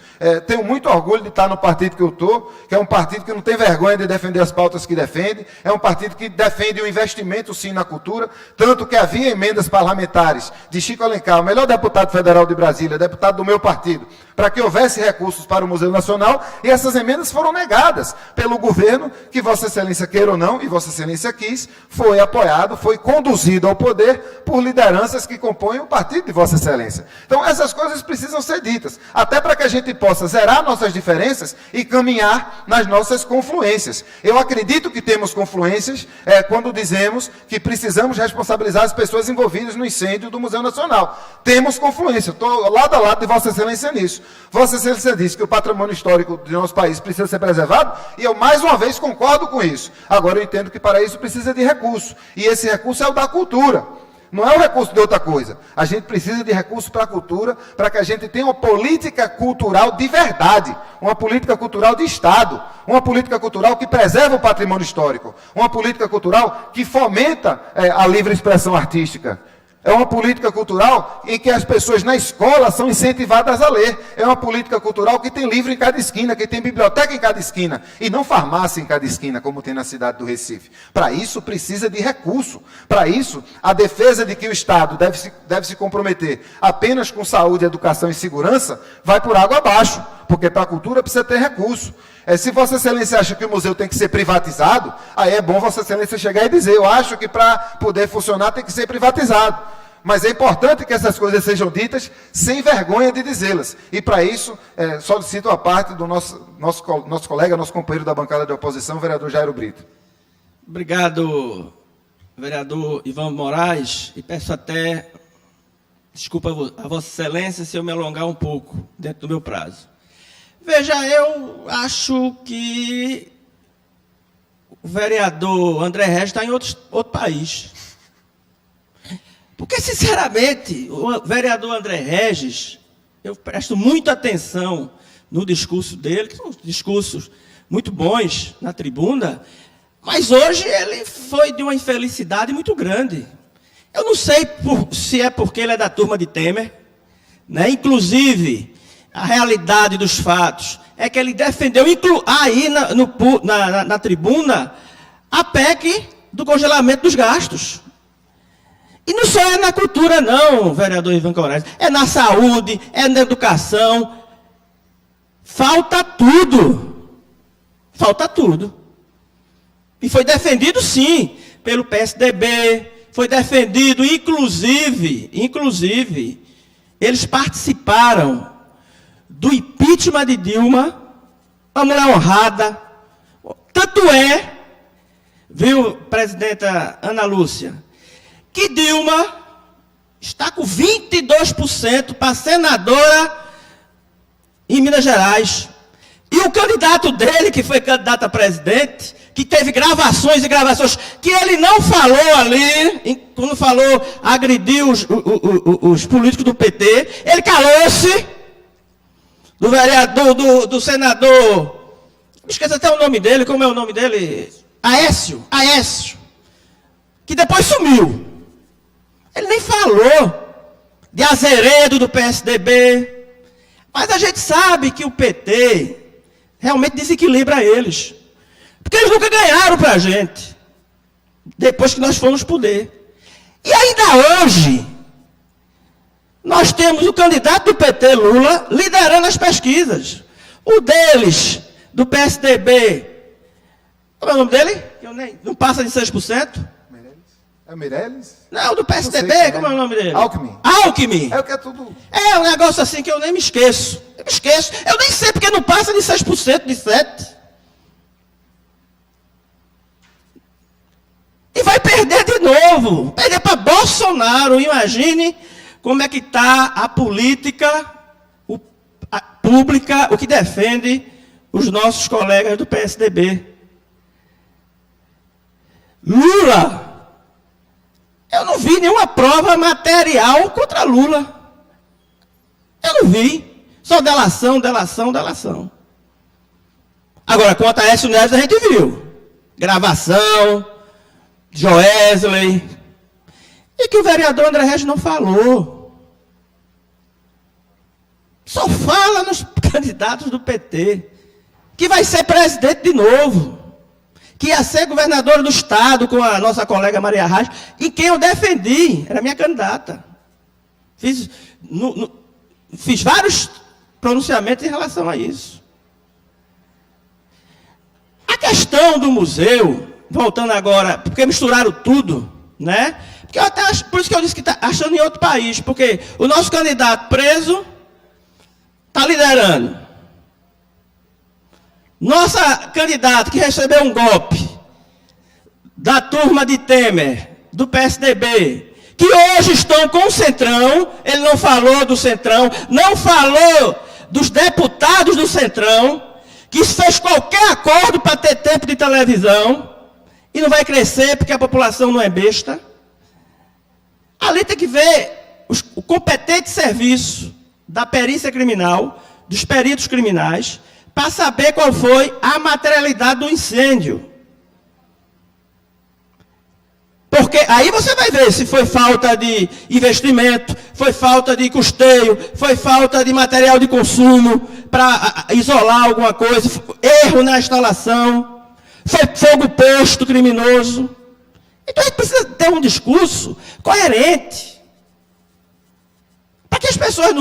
Tenho muito orgulho de estar no partido que eu estou, que é um partido que não tem vergonha de defender as pautas que defende, é um partido que defende o investimento sim na cultura, tanto que havia emendas parlamentares de Chico Alencar, o melhor deputado federal de Brasília, deputado do meu partido, para que houvesse recursos para o Museu Nacional, e essas emendas foram negadas pelo governo, que Vossa Excelência queira ou não, e Vossa Excelência quis, foi apoiado, foi conduzido ao poder por lideranças que compõem o partido de Vossa Excelência. Então, essas coisas precisam ser ditas, até para que a gente possa zerar nossas diferenças e caminhar nas nossas confluências. Eu acredito que temos confluências quando dizemos que precisamos responsabilizar as pessoas envolvidas no incêndio do Museu Nacional. Temos confluência, estou lado a lado de Vossa Excelência nisso. Vossa Excelência disse que o patrimônio histórico do nosso país precisa ser preservado, e eu mais uma vez concordo com isso. Agora eu entendo que para isso precisa de recurso, e esse recurso é o da cultura. Não é o recurso de outra coisa. A gente precisa de recurso para a cultura, para que a gente tenha uma política cultural de verdade, uma política cultural de Estado, uma política cultural que preserva o patrimônio histórico, uma política cultural que fomenta a livre expressão artística. É uma política cultural em que as pessoas na escola são incentivadas a ler. É uma política cultural que tem livro em cada esquina, que tem biblioteca em cada esquina, e não farmácia em cada esquina, como tem na cidade do Recife. Para isso, precisa de recurso. Para isso, a defesa de que o Estado deve se comprometer apenas com saúde, educação e segurança, vai por água abaixo, porque para a cultura precisa ter recurso. Se Vossa Excelência acha que o museu tem que ser privatizado, aí é bom Vossa Excelência chegar e dizer, eu acho que para poder funcionar tem que ser privatizado. Mas é importante que essas coisas sejam ditas sem vergonha de dizê-las. E para isso, solicito a parte do nosso colega, nosso companheiro da bancada de oposição, o vereador Jairo Brito. Obrigado, vereador Ivan Moraes, e peço até desculpa a Vossa Excelência se eu me alongar um pouco dentro do meu prazo. Veja, eu acho que o vereador André Regis está em outro país. Porque, sinceramente, o vereador André Regis, eu presto muita atenção no discurso dele, que são discursos muito bons na tribuna, mas hoje ele foi de uma infelicidade muito grande. Eu não sei se é porque ele é da turma de Temer, né? Inclusive, a realidade dos fatos é que ele defendeu aí na tribuna a PEC do congelamento dos gastos. E não só é na cultura, não, vereador Ivan Moraes. É na saúde, é na educação. Falta tudo. Falta tudo. E foi defendido, sim, pelo PSDB. Foi defendido, inclusive, eles participaram do impeachment de Dilma, uma mulher honrada. Tanto é, viu, presidenta Ana Lúcia, que Dilma está com 22% para senadora em Minas Gerais. E o candidato dele, que foi candidato a presidente, que teve gravações e gravações, que ele não falou ali, quando falou, agrediu os políticos do PT, ele calou-se, do vereador, do senador, esqueci até o nome dele, como é o nome dele? Aécio, que depois sumiu. Ele nem falou de Azeredo do PSDB, mas a gente sabe que o PT realmente desequilibra eles. Porque eles nunca ganharam para a gente, depois que nós fomos poder. E ainda hoje, nós temos o candidato do PT, Lula, liderando as pesquisas. O deles, do PSDB, como é o nome dele? Não passa de 6%? É o Meirelles? Não, do PSDB, como é o nome dele? Alckmin. É o que é tudo. É um negócio assim que eu nem me esqueço. Eu nem sei porque não passa de 6%, de 7%. E vai perder de novo. Perder para Bolsonaro. Imagine como é que está a política pública, o que defende os nossos colegas do PSDB. Lula, eu não vi nenhuma prova material contra Lula. Eu não vi. Só delação. Agora, quanto a Aécio Neves, a gente viu. Gravação, Joesley. E que o vereador André Regis não falou. Só fala nos candidatos do PT. Que vai ser presidente de novo. Que ia ser governadora do estado com a nossa colega Maria Reis, e quem eu defendi, era minha candidata. Fiz vários pronunciamentos em relação a isso. A questão do museu, voltando agora, porque misturaram tudo, né? Porque eu até acho, por isso que eu disse que está achando em outro país, porque o nosso candidato preso está liderando. Nossa candidata que recebeu um golpe da turma de Temer, do PSDB, que hoje estão com o Centrão, ele não falou do Centrão, não falou dos deputados do Centrão, que fez qualquer acordo para ter tempo de televisão, e não vai crescer porque a população não é besta. Ali tem que ver o competente serviço da perícia criminal, dos peritos criminais, para saber qual foi a materialidade do incêndio. Porque aí você vai ver se foi falta de investimento, foi falta de custeio, foi falta de material de consumo para isolar alguma coisa, erro na instalação, foi fogo posto criminoso. Então a gente precisa ter um discurso coerente, para que as pessoas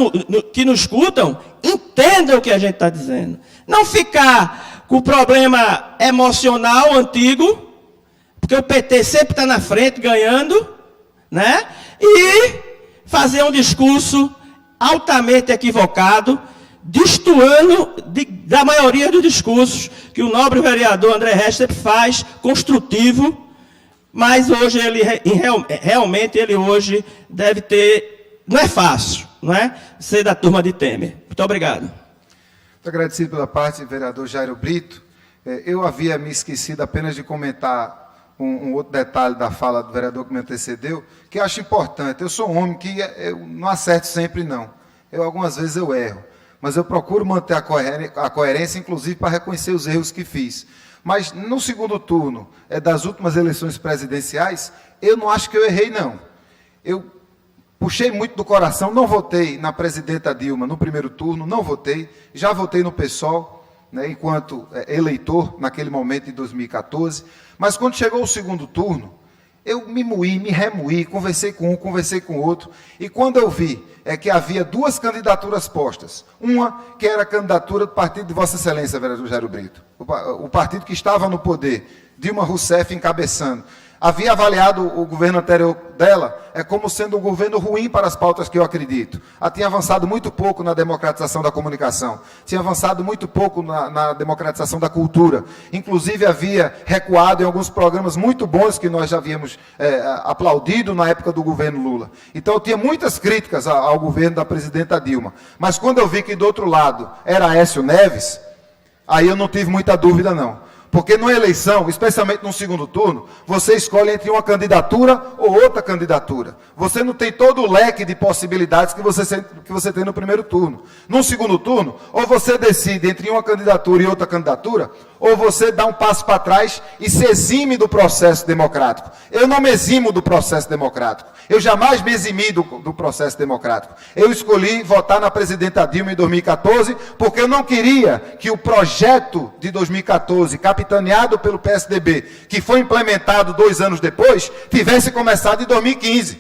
que nos escutam entendam o que a gente está dizendo. Não ficar com o problema emocional antigo, porque o PT sempre está na frente, ganhando, né? E fazer um discurso altamente equivocado, destoando da maioria dos discursos que o nobre vereador André Regis sempre faz, construtivo, mas hoje ele realmente ele hoje deve ter, não é fácil, não é? Ser da turma de Temer. Muito obrigado. Muito agradecido pela parte do vereador Jairo Brito. Eu havia me esquecido apenas de comentar um outro detalhe da fala do vereador que me antecedeu, que eu acho importante. Eu sou um homem que eu não acerto sempre, não. Algumas vezes eu erro. mas eu procuro manter a coerência, inclusive para reconhecer os erros que fiz. Mas no segundo turno das últimas eleições presidenciais, eu não acho que eu errei, não. Eu puxei muito do coração, não votei na presidenta Dilma no primeiro turno, não votei, já votei no PSOL, né, enquanto eleitor, naquele momento, em 2014. Mas quando chegou o segundo turno, eu me moí, me remoí, conversei com um, conversei com outro, e quando eu vi que havia duas candidaturas postas, uma que era a candidatura do partido de Vossa Excelência, vereador Jairo Brito, o partido que estava no poder, Dilma Rousseff encabeçando, havia avaliado o governo anterior dela como sendo um governo ruim para as pautas que eu acredito. Ela tinha avançado muito pouco na democratização da comunicação, tinha avançado muito pouco na democratização da cultura, inclusive havia recuado em alguns programas muito bons que nós já havíamos aplaudido na época do governo Lula. Então eu tinha muitas críticas ao governo da presidenta Dilma, mas quando eu vi que do outro lado era Aécio Neves, aí eu não tive muita dúvida não. Porque numa eleição, especialmente no segundo turno, você escolhe entre uma candidatura ou outra candidatura. Você não tem todo o leque de possibilidades que você tem no primeiro turno. No segundo turno, ou você decide entre uma candidatura e outra candidatura, ou você dá um passo para trás e se exime do processo democrático. Eu não me eximo do processo democrático. Eu jamais me eximi do processo democrático. Eu escolhi votar na presidenta Dilma em 2014, porque eu não queria que o projeto de 2014, capitaneado pelo PSDB, que foi implementado 2 anos depois, tivesse começado em 2015.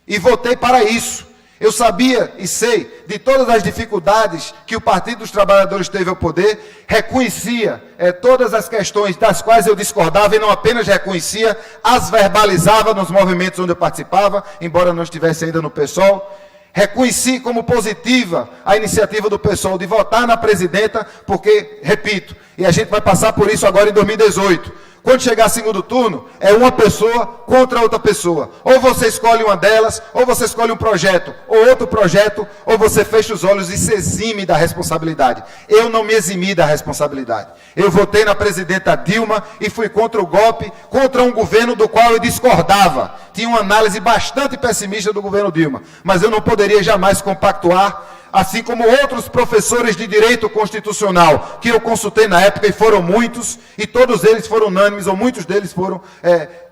E votei para isso. Eu sabia e sei de todas as dificuldades que o Partido dos Trabalhadores teve ao poder, reconhecia todas as questões das quais eu discordava e não apenas reconhecia, as verbalizava nos movimentos onde eu participava, embora não estivesse ainda no PSOL. Reconheci como positiva a iniciativa do PSOL de votar na presidenta, porque, repito, e a gente vai passar por isso agora em 2018, quando chegar segundo turno, é uma pessoa contra outra pessoa. Ou você escolhe uma delas, ou você escolhe um projeto, ou outro projeto, ou você fecha os olhos e se exime da responsabilidade. Eu não me eximi da responsabilidade. Eu votei na presidenta Dilma e fui contra o golpe, contra um governo do qual eu discordava. Tinha uma análise bastante pessimista do governo Dilma, mas eu não poderia jamais compactuar, assim como outros professores de direito constitucional que eu consultei na época, e foram muitos, e todos eles foram unânimes, ou muitos deles foram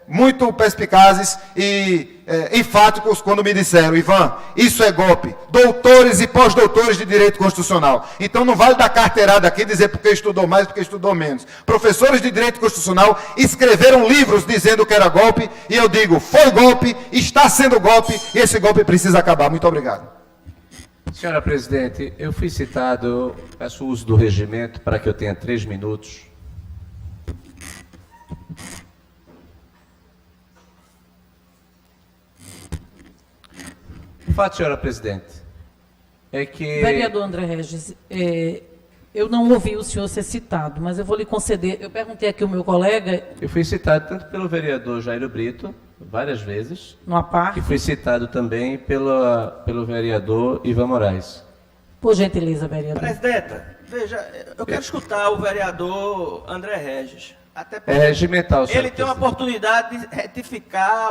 muito perspicazes e enfáticos quando me disseram: Ivan, isso é golpe. Doutores e pós-doutores de direito constitucional. Então não vale dar carteirada aqui dizer porque estudou mais, porque estudou menos. Professores de direito constitucional escreveram livros dizendo que era golpe, e eu digo, foi golpe, está sendo golpe, e esse golpe precisa acabar. Muito obrigado. Senhora presidente, eu fui citado, peço o uso do regimento para que eu tenha 3 minutos. O fato, senhora presidente, é que... Vereador André Regis, eu não ouvi o senhor ser citado, mas eu vou lhe conceder. Eu perguntei aqui ao meu colega... Eu fui citado tanto pelo vereador Jairo Brito, várias vezes, numa parte, e fui citado também pelo vereador Ivan Moraes. Por gentileza, vereador. Presidenta, veja, eu quero escutar o vereador André Regis. Até porque regimental, senhor ele tem uma presidente. oportunidade de retificar,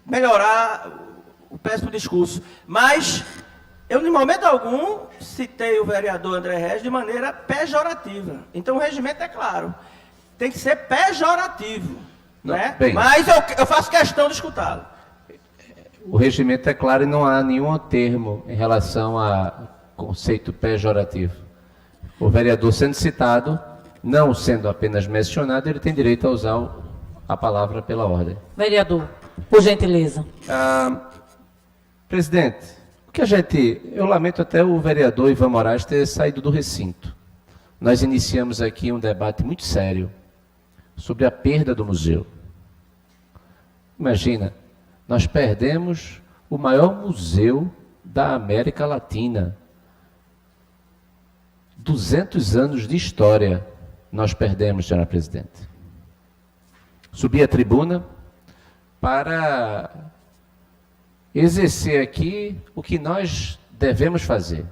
melhorar o péssimo discurso. Mas eu, em momento algum, citei o vereador André Regis de maneira pejorativa. Então o regimento é claro. Tem que ser pejorativo. Não, né? bem, mas eu faço questão de escutá-lo. O regimento é claro e não há nenhum termo em relação a conceito pejorativo. O vereador sendo citado, não sendo apenas mencionado, ele tem direito a usar a palavra pela ordem. Vereador, por gentileza. Presidente, eu lamento até o vereador Ivan Moraes ter saído do recinto. Nós iniciamos aqui um debate muito sério sobre a perda do museu. Imagina, nós perdemos o maior museu da América Latina. 200 anos de história nós perdemos, senhora presidente. Subi à tribuna para exercer aqui o que nós devemos fazer.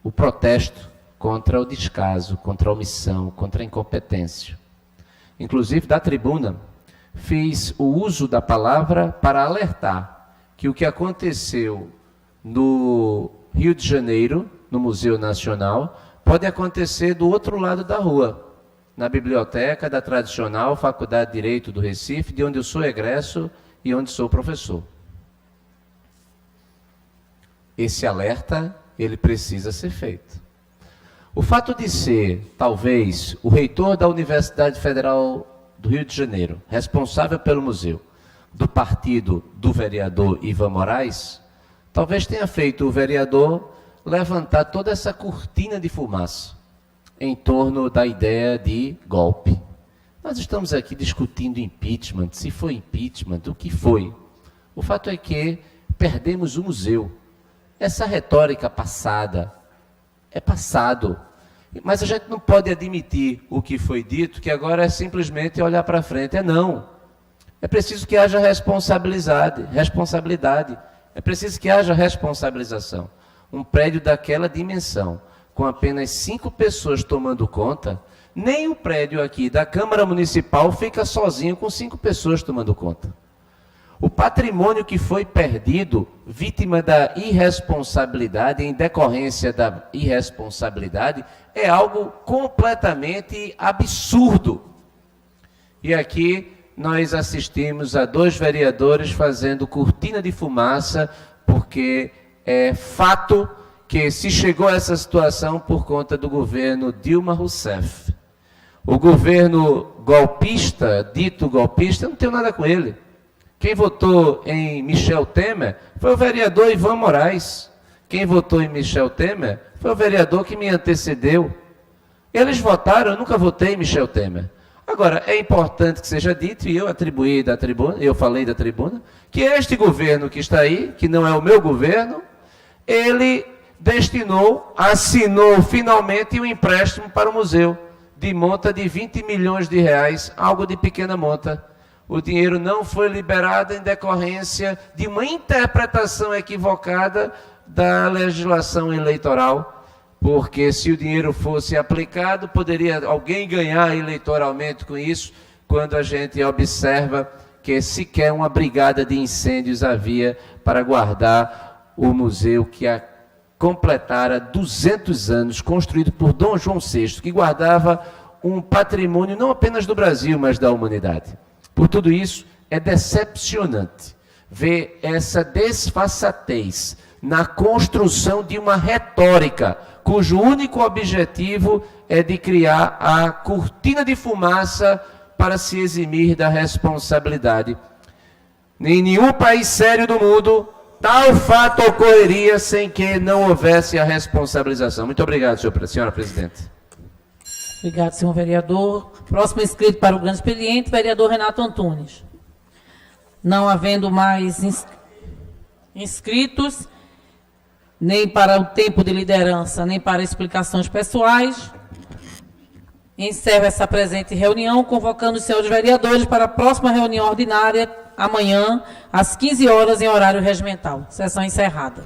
O protesto contra o descaso, contra a omissão, contra a incompetência. Inclusive, da tribuna, fiz o uso da palavra para alertar que o que aconteceu no Rio de Janeiro, no Museu Nacional, pode acontecer do outro lado da rua, na biblioteca da tradicional Faculdade de Direito do Recife, de onde eu sou egresso e onde sou professor. Esse alerta, ele precisa ser feito. O fato de ser, talvez, o reitor da Universidade Federal do Rio de Janeiro, responsável pelo museu, do partido do vereador Ivan Moraes, talvez tenha feito o vereador levantar toda essa cortina de fumaça em torno da ideia de golpe. Nós estamos aqui discutindo impeachment, se foi impeachment, o que foi. O fato é que perdemos o museu. Essa retórica passada é passado. Mas a gente não pode admitir o que foi dito, que agora é simplesmente olhar para frente. Não. É preciso que haja responsabilidade. É preciso que haja responsabilização. Um prédio daquela dimensão, com apenas 5 pessoas tomando conta, nem o prédio aqui da Câmara Municipal fica sozinho com 5 pessoas tomando conta. O patrimônio que foi perdido, vítima da irresponsabilidade, em decorrência da irresponsabilidade, é algo completamente absurdo. E aqui nós assistimos a 2 vereadores fazendo cortina de fumaça, porque é fato que se chegou a essa situação por conta do governo Dilma Rousseff. O governo golpista, dito golpista, eu não tenho nada com ele. Quem votou em Michel Temer foi o vereador Ivan Moraes. Quem votou em Michel Temer foi o vereador que me antecedeu. Eles votaram, eu nunca votei em Michel Temer. Agora, é importante que seja dito, e eu atribuí da tribuna, eu falei da tribuna, que este governo que está aí, que não é o meu governo, ele assinou finalmente um empréstimo para o museu, de monta de 20 milhões de reais, algo de pequena monta. O dinheiro não foi liberado em decorrência de uma interpretação equivocada da legislação eleitoral, porque se o dinheiro fosse aplicado, poderia alguém ganhar eleitoralmente com isso, quando a gente observa que sequer uma brigada de incêndios havia para guardar o museu que completara 200 anos, construído por Dom João VI, que guardava um patrimônio não apenas do Brasil, mas da humanidade. Por tudo isso, é decepcionante ver essa desfaçatez na construção de uma retórica, cujo único objetivo é de criar a cortina de fumaça para se eximir da responsabilidade. Em nenhum país sério do mundo, tal fato ocorreria sem que não houvesse a responsabilização. Muito obrigado, senhora presidente. Obrigado, senhor vereador. Próximo inscrito para o grande expediente, vereador Renato Antunes. Não havendo mais inscritos, nem para o tempo de liderança, nem para explicações pessoais, encerro essa presente reunião, convocando os senhores vereadores para a próxima reunião ordinária, amanhã, às 15 horas, em horário regimental. Sessão encerrada.